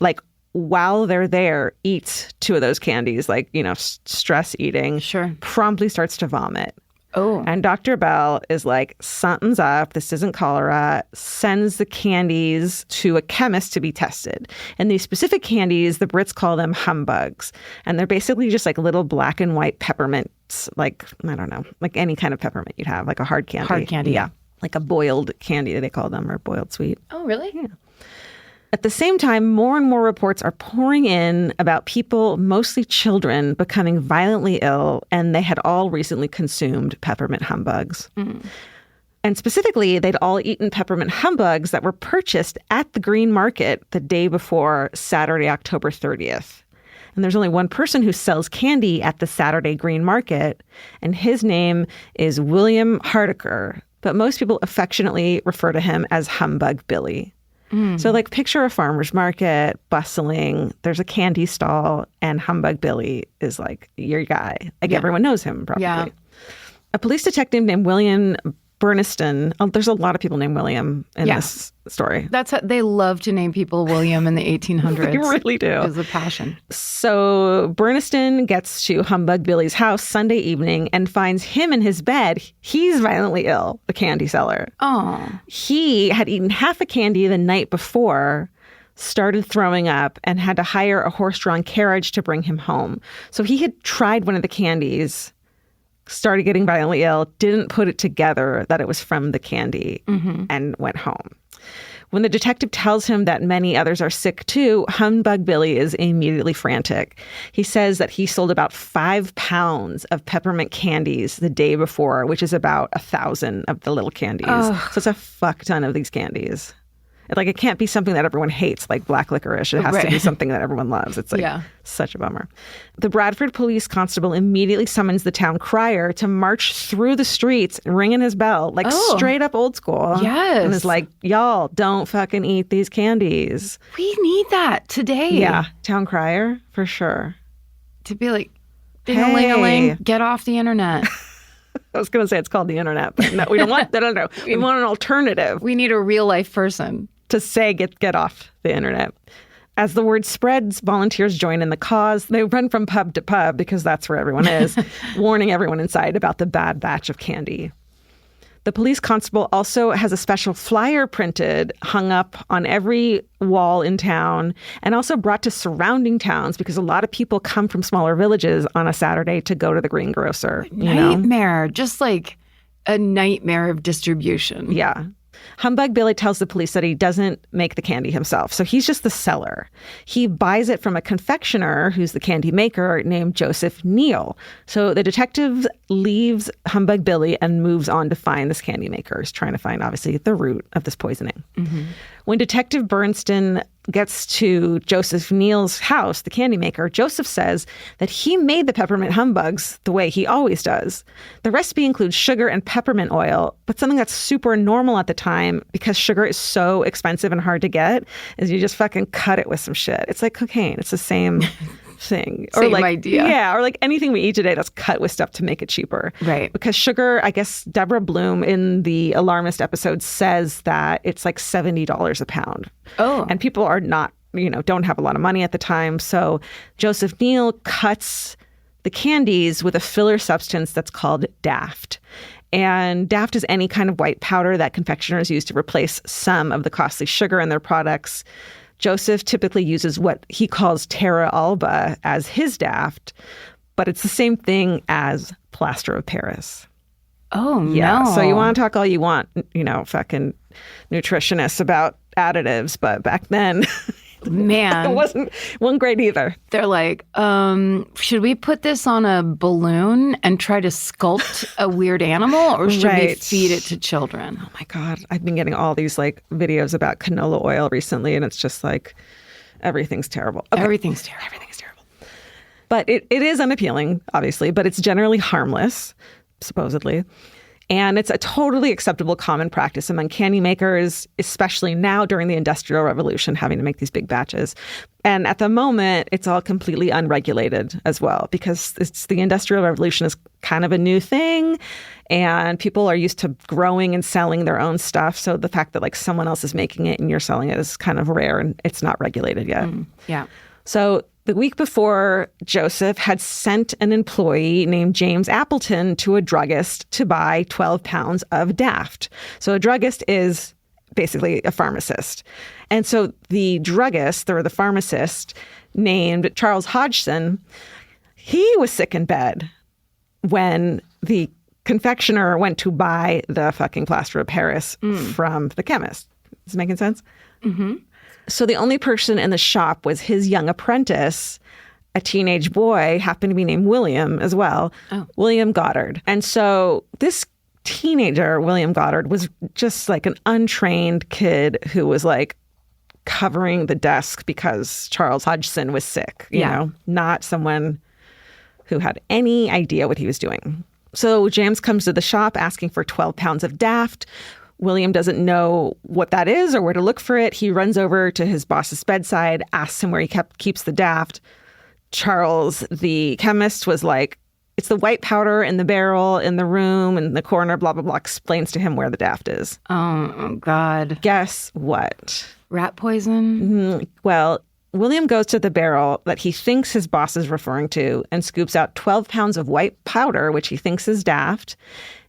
while they're there, eats 2 of those candies, stress eating, promptly starts to vomit. Oh. And Dr. Bell is like, something's up. This isn't cholera. Sends the candies to a chemist to be tested. And these specific candies, the Brits call them humbugs. And they're basically just like little black and white peppermints, I don't know, like any kind of peppermint you'd have, like a hard candy. Hard candy. Yeah. Like a boiled candy, they call them, or boiled sweet. Oh, really? Yeah. At the same time, more and more reports are pouring in about people, mostly children, becoming violently ill, and they had all recently consumed peppermint humbugs. And specifically, they'd all eaten peppermint humbugs that were purchased at the Green Market the day before Saturday, October 30th. And there's only one person who sells candy at the Saturday Green Market, and his name is William Hardiker, but most people affectionately refer to him as Humbug Billy. So picture a farmer's market, bustling, there's a candy stall, and Humbug Billy is your guy. Everyone knows him probably. Yeah. A police detective named William Burniston, there's a lot of people named William in this story. They love to name people William in the 1800s. They really do. It was a passion. So Burniston gets to Humbug Billy's house Sunday evening and finds him in his bed. He's violently ill, the candy seller. Oh. He had eaten half a candy the night before, started throwing up, and had to hire a horse-drawn carriage to bring him home. So he had tried one of the candies, started getting violently ill, didn't put it together that it was from the candy, and went home. When the detective tells him that many others are sick too, Humbug Billy is immediately frantic. He says that he sold about 5 pounds of peppermint candies the day before, which is about 1,000 of the little candies. So it's a fuck ton of these candies. It can't be something that everyone hates, like black licorice. It has to be something that everyone loves. It's such a bummer. The Bradford police constable immediately summons the town crier to march through the streets, ringing his bell, straight up old school. Yes. And is like, y'all, don't fucking eat these candies. We need that today. Yeah. Town crier, for sure. To be like, ding-a-ling-a-ling, get off the internet. I was going to say it's called the internet, but no, we don't want that. No. We want an alternative. We need a real life person to say get off the internet. As the word spreads, volunteers join in the cause. They run from pub to pub because that's where everyone is, warning everyone inside about the bad batch of candy. The police constable also has a special flyer printed, hung up on every wall in town, and also brought to surrounding towns because a lot of people come from smaller villages on a Saturday to go to the greengrocer. Nightmare. Just like a nightmare of distribution. Yeah. Humbug Billy tells the police that he doesn't make the candy himself, so he's just the seller. He buys it from a confectioner who's the candy maker named Joseph Neal. So the detective leaves Humbug Billy and moves on to find this candy maker. He's trying to find, obviously, the root of this poisoning. When Detective Burniston gets to Joseph Neal's house, the candy maker, Joseph says that he made the peppermint humbugs the way he always does. The recipe includes sugar and peppermint oil, but something that's super normal at the time because sugar is so expensive and hard to get is you just fucking cut it with some shit. It's like cocaine. It's the same thing. Same idea. Yeah, or like anything we eat today that's cut with stuff to make it cheaper. Right. Because sugar, I guess Deborah Bloom in the Alarmist episode says that it's like $70 a pound. Oh. And people are not, don't have a lot of money at the time. So Joseph Neal cuts the candies with a filler substance that's called Daft. And Daft is any kind of white powder that confectioners use to replace some of the costly sugar in their products. Joseph typically uses what he calls Terra Alba as his Daft, but it's the same thing as plaster of Paris. Oh, Yeah. no. So you want to talk all you want, fucking nutritionists about additives, but back then Man. it wasn't great either. They're like, should we put this on a balloon and try to sculpt a weird animal, or should we Right. feed it to children? Oh my God. I've been getting all these like videos about canola oil recently, and it's just like everything's terrible. Okay. Everything's terrible. Everything is terrible. But it is unappealing, obviously, but it's generally harmless, supposedly. And it's a totally acceptable common practice among candy makers, especially now during the Industrial Revolution, having to make these big batches. And at the moment, it's all completely unregulated as well, because the Industrial Revolution is kind of a new thing, and people are used to growing and selling their own stuff. So the fact that like someone else is making it and you're selling it is kind of rare, and it's not regulated yet. Yeah. So the week before, Joseph had sent an employee named James Appleton to a druggist to buy 12 pounds of Daft. So a druggist is basically a pharmacist. And so the druggist, or the pharmacist, named Charles Hodgson, he was sick in bed when the confectioner went to buy the fucking plaster of Paris from the chemist. Is it making sense? Mm-hmm. So the only person in the shop was his young apprentice, a teenage boy, happened to be named William as well, William Goddard. And so this teenager, William Goddard, was just like an untrained kid who was like covering the desk because Charles Hodgson was sick, you know, not someone who had any idea what he was doing. So James comes to the shop asking for 12 pounds of Daft. William doesn't know what that is or where to look for it. He runs over to his boss's bedside, asks him where he keeps the Daft. Charles, the chemist, was like, it's the white powder in the barrel, in the room, in the corner, blah, blah, blah, explains to him where the Daft is. Oh, God. Guess what? Rat poison? Well, William goes to the barrel that he thinks his boss is referring to and scoops out 12 pounds of white powder, which he thinks is Daft,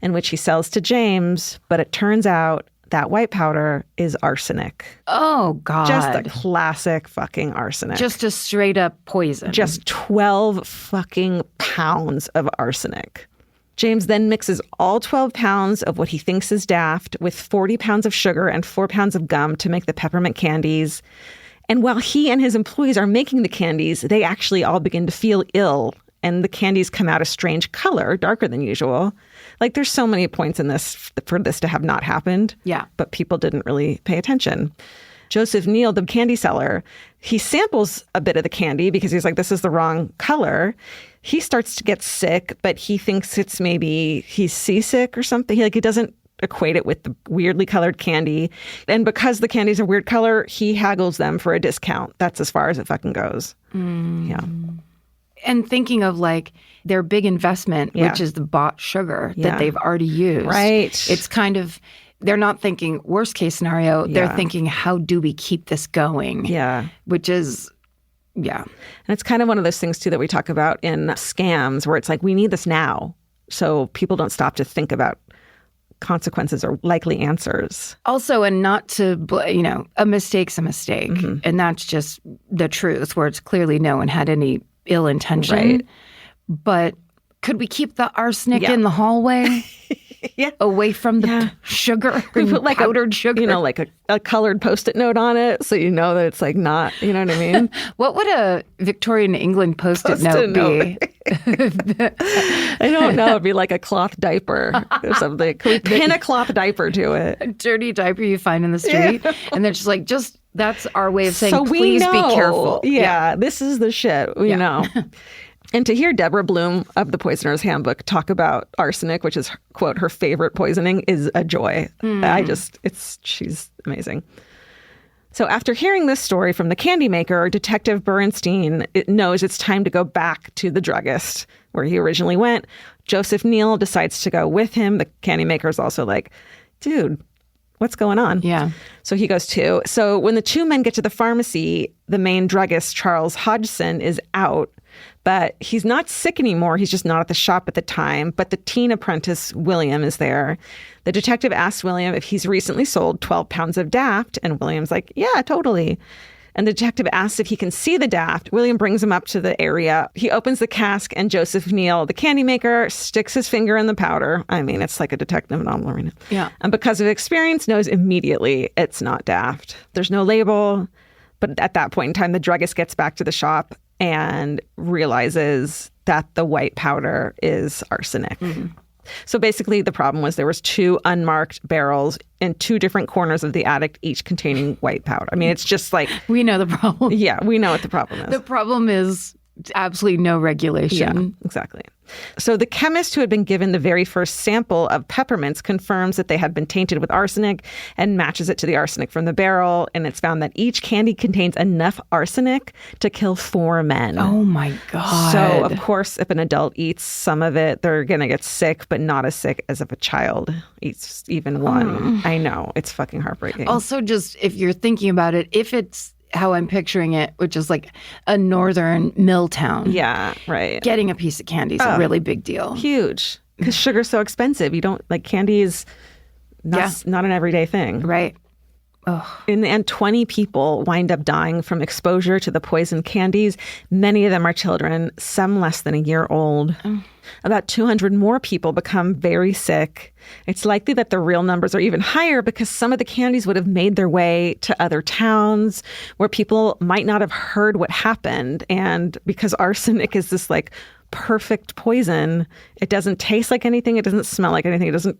and which he sells to James. But it turns out that white powder is arsenic. Oh, God. Just a classic fucking arsenic. Just a straight up poison. Just 12 fucking pounds of arsenic. James then mixes all 12 pounds of what he thinks is Daft with 40 pounds of sugar and 4 pounds of gum to make the peppermint candies. And while he and his employees are making the candies, they actually all begin to feel ill, and the candies come out a strange color, darker than usual. Like, there's so many points in this for this to have not happened. Yeah. But people didn't really pay attention. Joseph Neal, the candy seller, he samples a bit of the candy because he's like, this is the wrong color. He starts to get sick, but he thinks it's maybe he's seasick or something. He doesn't equate it with the weirdly colored candy. And because the candy's a weird color, he haggles them for a discount. That's as far as it fucking goes. Yeah. And thinking of like their big investment, which is the bought sugar that they've already used. Right. It's kind of, they're not thinking worst case scenario. They're thinking, how do we keep this going? Yeah. Which is, And it's kind of one of those things too that we talk about in scams where it's like, we need this now. So people don't stop to think about consequences or likely answers. Also, and not to, a mistake's a mistake. And that's just the truth, where it's clearly no one had any ill intention. Right. But could we keep the arsenic in the hallway? Away from the sugar, We put like powdered sugar. like a colored Post-it note on it so you know that it's like not, you know what I mean? What would a Victorian England Post-it note be? I don't know. It'd be like a cloth diaper or something. Can we pin a cloth diaper to it? A dirty diaper you find in the street. And they're just like, that's our way of saying, So we please know. be careful. Yeah, this is the shit, we know. And to hear Deborah Bloom of the Poisoner's Handbook talk about arsenic, which is, quote, her favorite poisoning, is a joy. She's amazing. So after hearing this story from the candy maker, Detective Bernstein knows it's time to go back to the druggist where he originally went. Joseph Neal decides to go with him. The candy maker is also like, dude, what's going on? Yeah. So he goes too. So when the two men get to the pharmacy, the main druggist, Charles Hodgson, is out. But he's not sick anymore. He's just not at the shop at the time. But the teen apprentice, William, is there. The detective asks William if he's recently sold 12 pounds of Daft. And William's like, yeah, totally. And the detective asks if he can see the Daft. William brings him up to the area. He opens the cask and Joseph Neal, the candy maker, sticks his finger in the powder. I mean, it's like a detective novel right now. Yeah. And because of experience, knows immediately it's not Daft. There's no label. But at that point in time, the druggist gets back to the shop and realizes that the white powder is arsenic. Mm-hmm. So basically the problem was there was 2 unmarked barrels in 2 different corners of the attic, each containing white powder. I mean, it's just like... We know the problem. Yeah, we know what the problem is. The problem is absolutely no regulation. Yeah, exactly. So the chemist who had been given the very first sample of peppermints confirms that they had been tainted with arsenic and matches it to the arsenic from the barrel. And it's found that each candy contains enough arsenic to kill 4 men. Oh my God. So of course, if an adult eats some of it, they're going to get sick, but not as sick as if a child eats even one. I know. It's fucking heartbreaking. Also, just if you're thinking about it, if it's how I'm picturing it, which is like a northern mill town. Yeah, right. Getting a piece of candy is a really big deal. Huge. Because sugar's so expensive. You don't, like, candy is not an everyday thing. Right. Oh. In the end, 20 people wind up dying from exposure to the poisoned candies. Many of them are children, some less than a year old. Oh. About 200 more people become very sick. It's likely that the real numbers are even higher because some of the candies would have made their way to other towns where people might not have heard what happened. And because arsenic is this like perfect poison, it doesn't taste like anything. It doesn't smell like anything. It doesn't,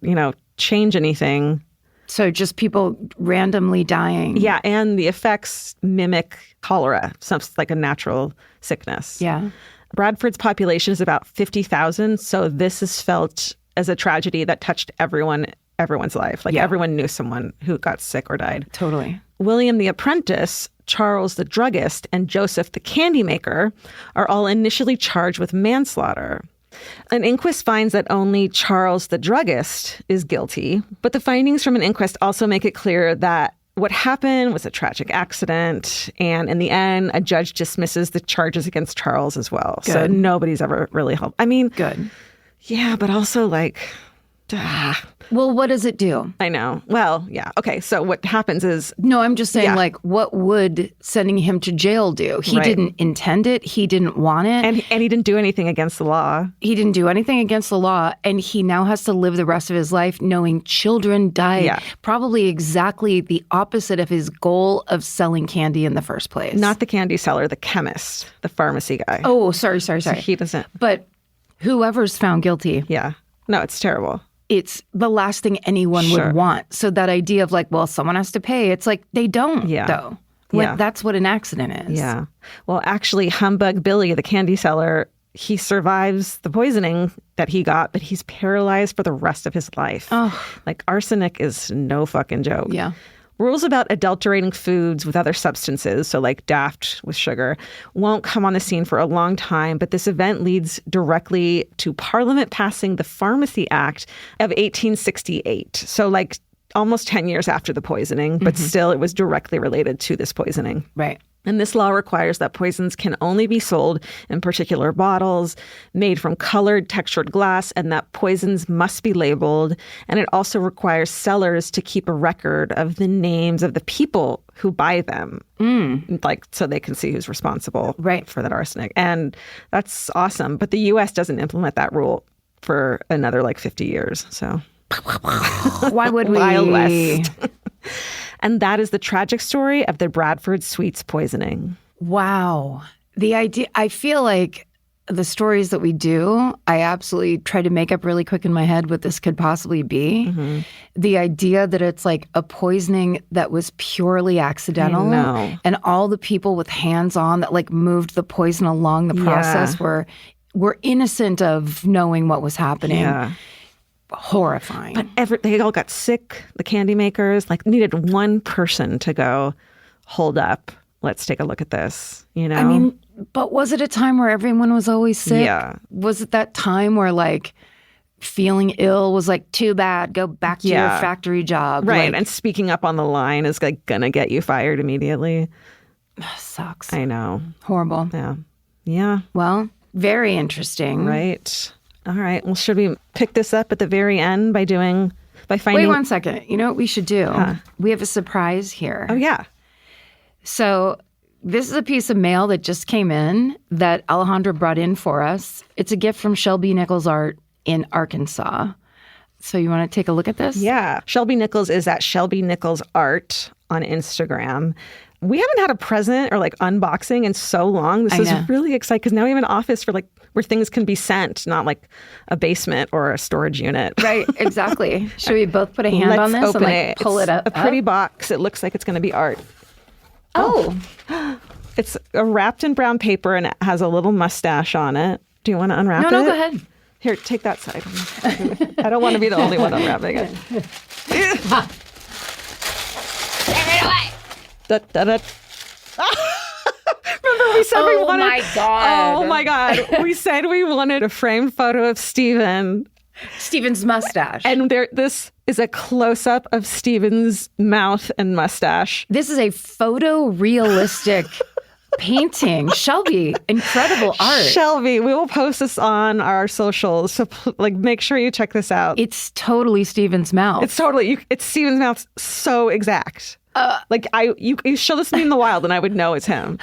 change anything. So just people randomly dying. Yeah, and the effects mimic cholera, something like a natural sickness. Yeah. Bradford's population is about 50,000, so this is felt as a tragedy that touched everyone's life. Like everyone knew someone who got sick or died. Totally. William the apprentice, Charles the druggist, and Joseph the candy maker are all initially charged with manslaughter. An inquest finds that only Charles the druggist is guilty, but the findings from an inquest also make it clear that what happened was a tragic accident, and in the end, a judge dismisses the charges against Charles as well. Good. So nobody's ever really helped. I mean, good. Yeah, but also like, well, what does it do? I know. Well, yeah. Okay. So what happens is... No, I'm just saying, like, what would sending him to jail do? He didn't intend it. He didn't want it. And he didn't do anything against the law. He didn't do anything against the law. And he now has to live the rest of his life knowing children died. Yeah. Probably exactly the opposite of his goal of selling candy in the first place. Not the candy seller, the chemist, the pharmacy guy. Oh, sorry. So he doesn't... But whoever's found guilty... Yeah. No, it's terrible. It's the last thing anyone would want. So that idea of like, well, someone has to pay. It's like, they don't, though. That's what an accident is. Yeah. Well, actually, Humbug Billy, the candy seller, he survives the poisoning that he got, but he's paralyzed for the rest of his life. Oh. Like, arsenic is no fucking joke. Yeah. Rules about adulterating foods with other substances, so like Daft with sugar, won't come on the scene for a long time, but this event leads directly to Parliament passing the Pharmacy Act of 1868. So like almost 10 years after the poisoning, but still it was directly related to this poisoning. Right. And this law requires that poisons can only be sold in particular bottles made from colored, textured glass, and that poisons must be labeled. And it also requires sellers to keep a record of the names of the people who buy them, like so they can see who's responsible for that arsenic. And that's awesome. But the U.S. doesn't implement that rule for another like 50 years. So why would we? Wild West. And that is the tragic story of the Bradford Sweets Poisoning. Wow. The idea, I feel like the stories that we do, I absolutely try to make up really quick in my head what this could possibly be. Mm-hmm. The idea that it's like a poisoning that was purely accidental. And all the people with hands on that like moved the poison along the process were innocent of knowing what was happening. Yeah. Horrifying. But they all got sick, the candy makers, like needed one person to go, hold up. Let's take a look at this, you know? I mean, but was it a time where everyone was always sick? Yeah. Was it that time where like feeling ill was like, too bad, go back to your factory job? Right. Like, And speaking up on the line is like gonna get you fired immediately. sucks. I know. Horrible. Yeah. Yeah. Well, very interesting. Right. All right. Well, should we pick this up at the very end by finding... Wait 1 second. You know what we should do? We have a surprise here. Oh, yeah. So this is a piece of mail that just came in that Alejandra brought in for us. It's a gift from Shelby Nichols Art in Arkansas. So you want to take a look at this? Yeah. Shelby Nichols is at Shelby Nichols Art on Instagram. We haven't had a present or like unboxing in so long. This is really exciting because now we have an office for like where things can be sent, not like a basement or a storage unit. Right, exactly. Should we both put a hand on this open and like pull it up? A pretty box. It looks like it's going to be art. Oh. It's wrapped in brown paper and it has a little mustache on it. Do you want to unwrap it? No, go ahead. Here, take that side. I don't want to be the only one unwrapping it. Da, da, da. Remember we said we wanted... Oh, my God. Oh, my God. We said we wanted a framed photo of Steven. Steven's mustache. And this is a close-up of Steven's mouth and mustache. This is a photorealistic painting. Shelby, incredible art. Shelby, we will post this on our socials. So like, make sure you check this out. It's totally Steven's mouth. It's totally... It's Steven's mouth so exact. Like you show this to me in the wild and I would know it's him.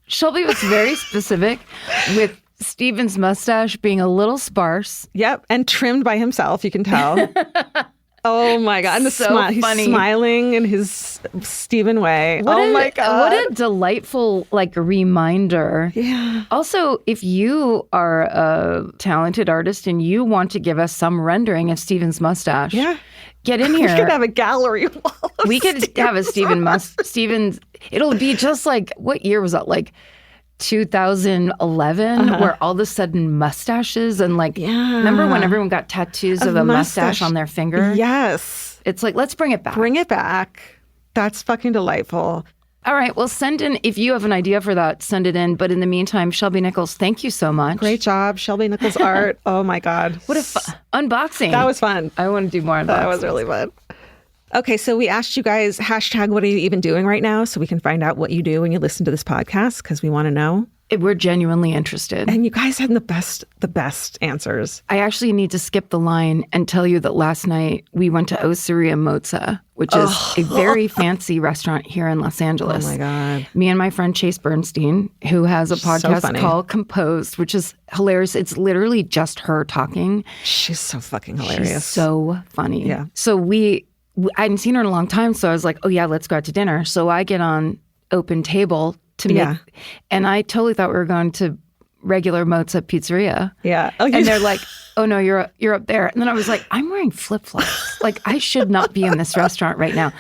Shelby was very specific with Steven's mustache being a little sparse. Yep, and trimmed by himself, you can tell. Oh my God. And the So he's funny. smiling in his Steven way. My God. What a delightful like reminder. Yeah. Also, if you are a talented artist and you want to give us some rendering of Steven's mustache, get in here. We could have a gallery wall. We could have a Steven's. It'll be just like, what year was that? Like 2011, where all of a sudden mustaches and like, remember when everyone got tattoos of a mustache on their finger? Yes. It's like, let's bring it back. Bring it back. That's fucking delightful. All right. Well, send in, if you have an idea for that, send it in. But in the meantime, Shelby Nichols, thank you so much. Great job, Shelby Nichols Art. Oh my God. What a unboxing. That was fun. I want to do more unboxings. That was really fun. Okay, so we asked you guys, hashtag what are you even doing right now? So we can find out what you do when you listen to this podcast because we want to know. We're genuinely interested. And you guys had the best answers. I actually need to skip the line and tell you that last night we went to Osteria Mozza, which is a very fancy restaurant here in Los Angeles. Oh my God. Me and my friend Chase Bernstein, who has a podcast funny. called Composed, which is hilarious. It's literally just her talking. She's so fucking hilarious. She's so funny. Yeah. So I hadn't seen her in a long time, so I was like, oh yeah, let's go out to dinner. So I get on Open Table to make, and I totally thought we were going to regular Mozza Pizzeria. Yeah. And they're like, oh no, you're up there. And then I was like, I'm wearing flip-flops. Like I should not be in this restaurant right now.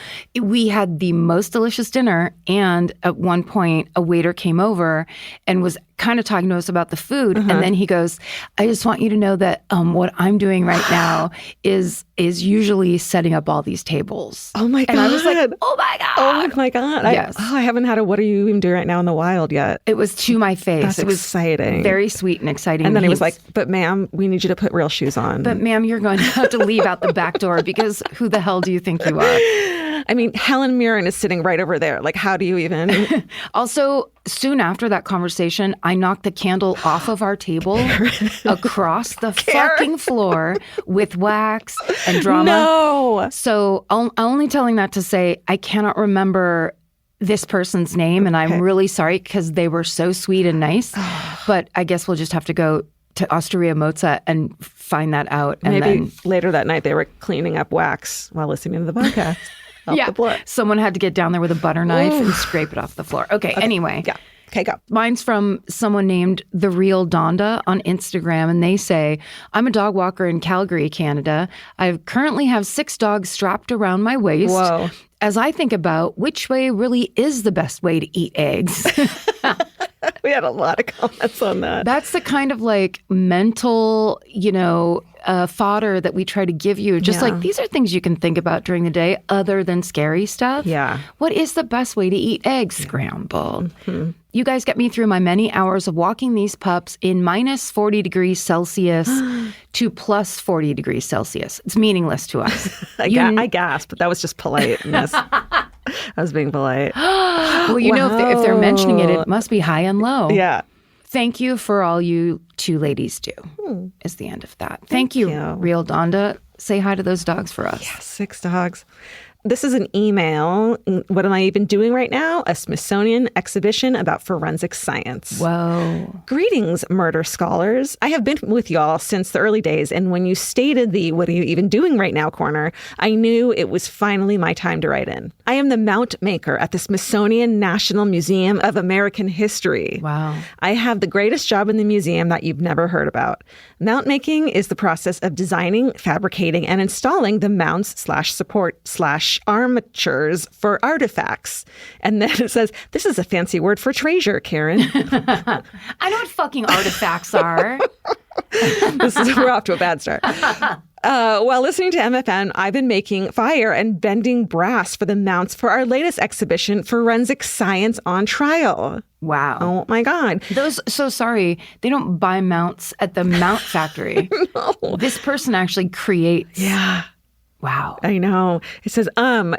We had the most delicious dinner. And at one point a waiter came over and was kind of talking to us about the food. And then he goes, I just want you to know that what I'm doing right now is usually setting up all these tables. Oh my God. And I was like, oh my God. Oh my God. Yes. I haven't had a what are you even doing right now in the wild yet. It was to my face. That's it was exciting. Very sweet and exciting. And then he was like, but ma'am, we need you to put real shoes on. But ma'am, you're going to have to leave out the back door because who the hell do you think you are? I mean, Helen Mirren is sitting right over there. Like, how do you even? Also, soon after that conversation, I knocked the candle off of our table across the fucking floor with wax and drama. No. So I'm only telling that to say I cannot remember this person's name, and I'm really sorry because they were so sweet and nice. But I guess we'll just have to go to Osteria Mozza and find that out. And maybe then, later that night they were cleaning up wax while listening to the podcast. The floor. Someone had to get down there with a butter knife and scrape it off the floor. Okay, anyway. Yeah. Okay, go. Mine's from someone named The Real Donda on Instagram, and they say, I'm a dog walker in Calgary, Canada. I currently have 6 dogs strapped around my waist. Whoa. As I think about which way really is the best way to eat eggs. We had a lot of comments on that. That's the kind of like mental, fodder that we try to give you. Just like, these are things you can think about during the day other than scary stuff. Yeah. What is the best way to eat eggs scrambled? Mm-hmm. You guys get me through my many hours of walking these pups in minus 40 degrees Celsius to plus 40 degrees Celsius. It's meaningless to us. I gasped, but that was just politeness. I was being polite. Well, you know, if they're mentioning it, it must be high and low. Yeah. Thank you for all you two ladies do, is the end of that. Thank you, Real Donda. Say hi to those dogs for us. Yeah, 6 dogs. This is an email. What am I even doing right now? A Smithsonian exhibition about forensic science. Whoa. Greetings, murder scholars. I have been with y'all since the early days, and when you stated the "what are you even doing right now" corner, I knew it was finally my time to write in. I am the mount maker at the Smithsonian National Museum of American History. Wow. I have the greatest job in the museum that you've never heard about. Mount making is the process of designing, fabricating, and installing the mounts/support/armatures for artifacts. And then it says, this is a fancy word for treasure, Karen. I know what fucking artifacts are. We're off to a bad start. While listening to MFN, I've been making fire and bending brass for the mounts for our latest exhibition, Forensic Science on Trial. Wow. Oh, my God. So sorry, they don't buy mounts at the mount factory. No. This person actually creates. Yeah. Wow. I know. It says,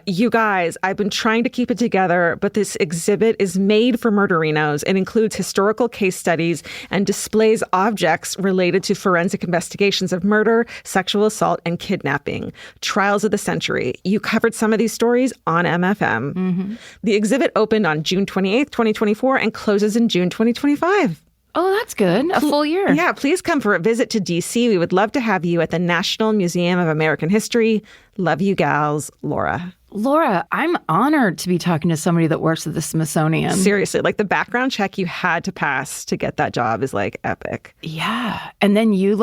you guys, I've been trying to keep it together, but this exhibit is made for murderinos. It includes historical case studies and displays objects related to forensic investigations of murder, sexual assault, and kidnapping. Trials of the century. You covered some of these stories on MFM. Mm-hmm. The exhibit opened on June 28th, 2024, and closes in June 2025. Oh, that's good. A full year. Yeah, please come for a visit to D.C. We would love to have you at the National Museum of American History. Love you, gals. Laura. Laura, I'm honored to be talking to somebody that works at the Smithsonian. Seriously, like the background check you had to pass to get that job is like epic. Yeah. And then you're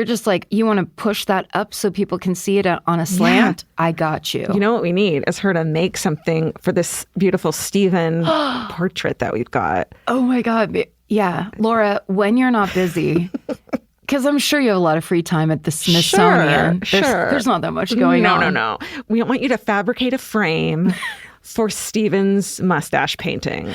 just like, you want to push that up so people can see it on a slant? Yeah. I got you. You know what we need is her to make something for this beautiful Stephen portrait that we've got. Oh my God. Yeah. Laura, when you're not busy, because I'm sure you have a lot of free time at the Smithsonian. There's not that much going on. No. We want you to fabricate a frame for Stephen's mustache painting.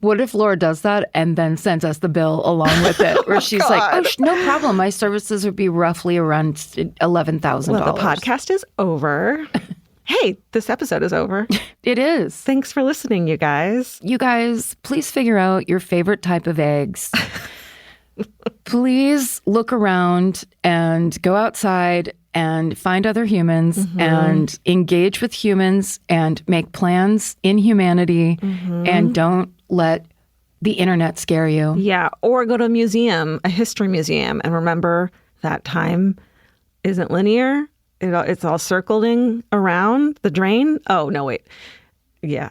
What if Laura does that and then sends us the bill along with it? Where she's like, no problem. My services would be roughly around $11,000. Well, the podcast is over. Hey, this episode is over. It is. Thanks for listening, you guys. You guys, please figure out your favorite type of eggs. Please look around and go outside and find other humans and engage with humans and make plans in humanity and don't let the internet scare you. Yeah, or go to a museum, a history museum, and remember that time isn't linear. It's all circling around the drain. Oh, no, wait. Yeah,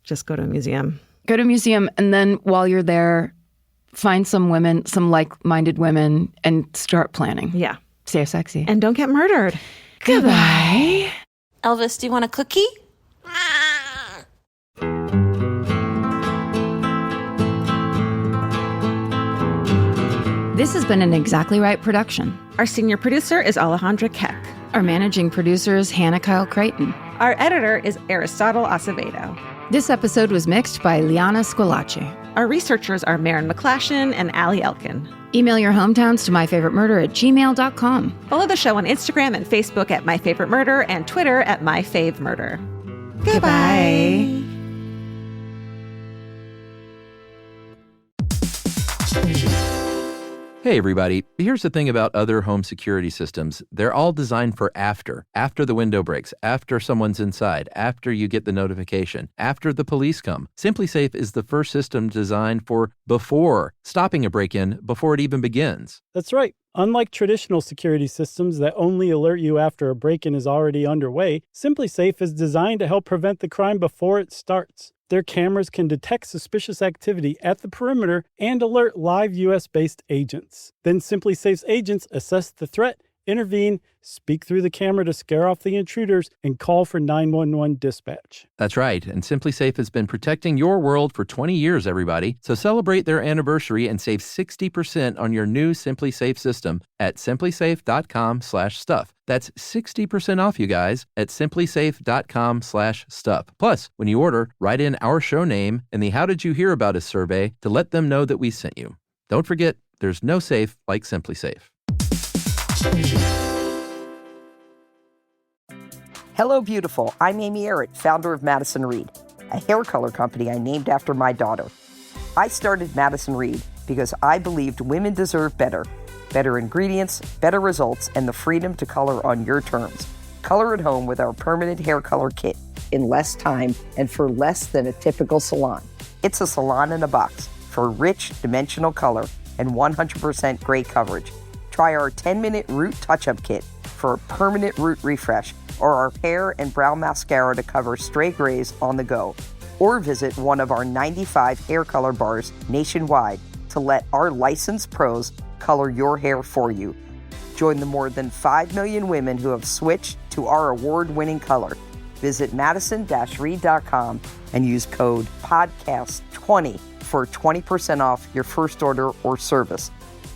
just go to a museum. Go to a museum, and then while you're there, find some women, some like-minded women, and start planning. Yeah. Stay sexy. And don't get murdered. Goodbye. Elvis, do you want a cookie? This has been an Exactly Right production. Our senior producer is Alejandra Keck. Our managing producer is Hannah Kyle Creighton. Our editor is Aristotle Acevedo. This episode was mixed by Liana Squillace. Our researchers are Maren McClashin and Allie Elkin. Email your hometowns to myfavoritemurder@gmail.com. Follow the show on Instagram and Facebook at myfavoritemurder and Twitter at myfavemurder. Goodbye. Hey everybody, here's the thing about other home security systems. They're all designed for after the window breaks, after someone's inside, after you get the notification, after the police come. SimpliSafe is the first system designed for before, stopping a break-in before it even begins. That's right. Unlike traditional security systems that only alert you after a break-in is already underway, SimpliSafe is designed to help prevent the crime before it starts. Their cameras can detect suspicious activity at the perimeter and alert live U.S.-based agents. Then SimpliSafe's agents assess the threat Intervene, speak through the camera to scare off the intruders, and call for 911 dispatch. That's right, and Simply Safe has been protecting your world for 20 years, everybody. So celebrate their anniversary and save 60% on your new Simply Safe system at simplysafe.com/stuff. That's 60% off, you guys, at simplysafe.com/stuff. Plus, when you order, write in our show name and the How Did You Hear About Us survey to let them know that we sent you. Don't forget, there's no safe like Simply Safe. Hello, beautiful. I'm Amy Errett, founder of Madison Reed, a hair color company I named after my daughter. I started Madison Reed because I believed women deserve better. Better ingredients, better results, and the freedom to color on your terms. Color at home with our permanent hair color kit in less time and for less than a typical salon. It's a salon in a box for rich, dimensional color and 100% gray coverage. Try our 10-minute root touch-up kit for a permanent root refresh, or our hair and brow mascara to cover stray grays on the go. Or visit one of our 95 hair color bars nationwide to let our licensed pros color your hair for you. Join the more than 5 million women who have switched to our award-winning color. Visit madison-reed.com and use code PODCAST20 for 20% off your first order or service.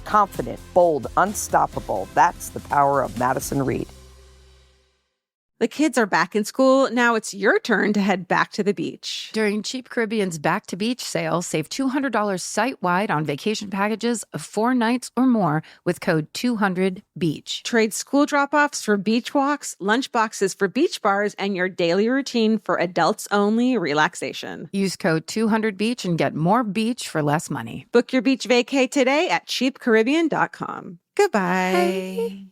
Confident, bold, unstoppable. That's the power of Madison Reed. The kids are back in school. Now it's your turn to head back to the beach. During Cheap Caribbean's Back to Beach sale, save $200 site-wide on vacation packages of 4 nights or more with code 200BEACH. Trade school drop-offs for beach walks, lunch boxes for beach bars, and your daily routine for adults-only relaxation. Use code 200BEACH and get more beach for less money. Book your beach vacay today at cheapcaribbean.com. Goodbye. Hey.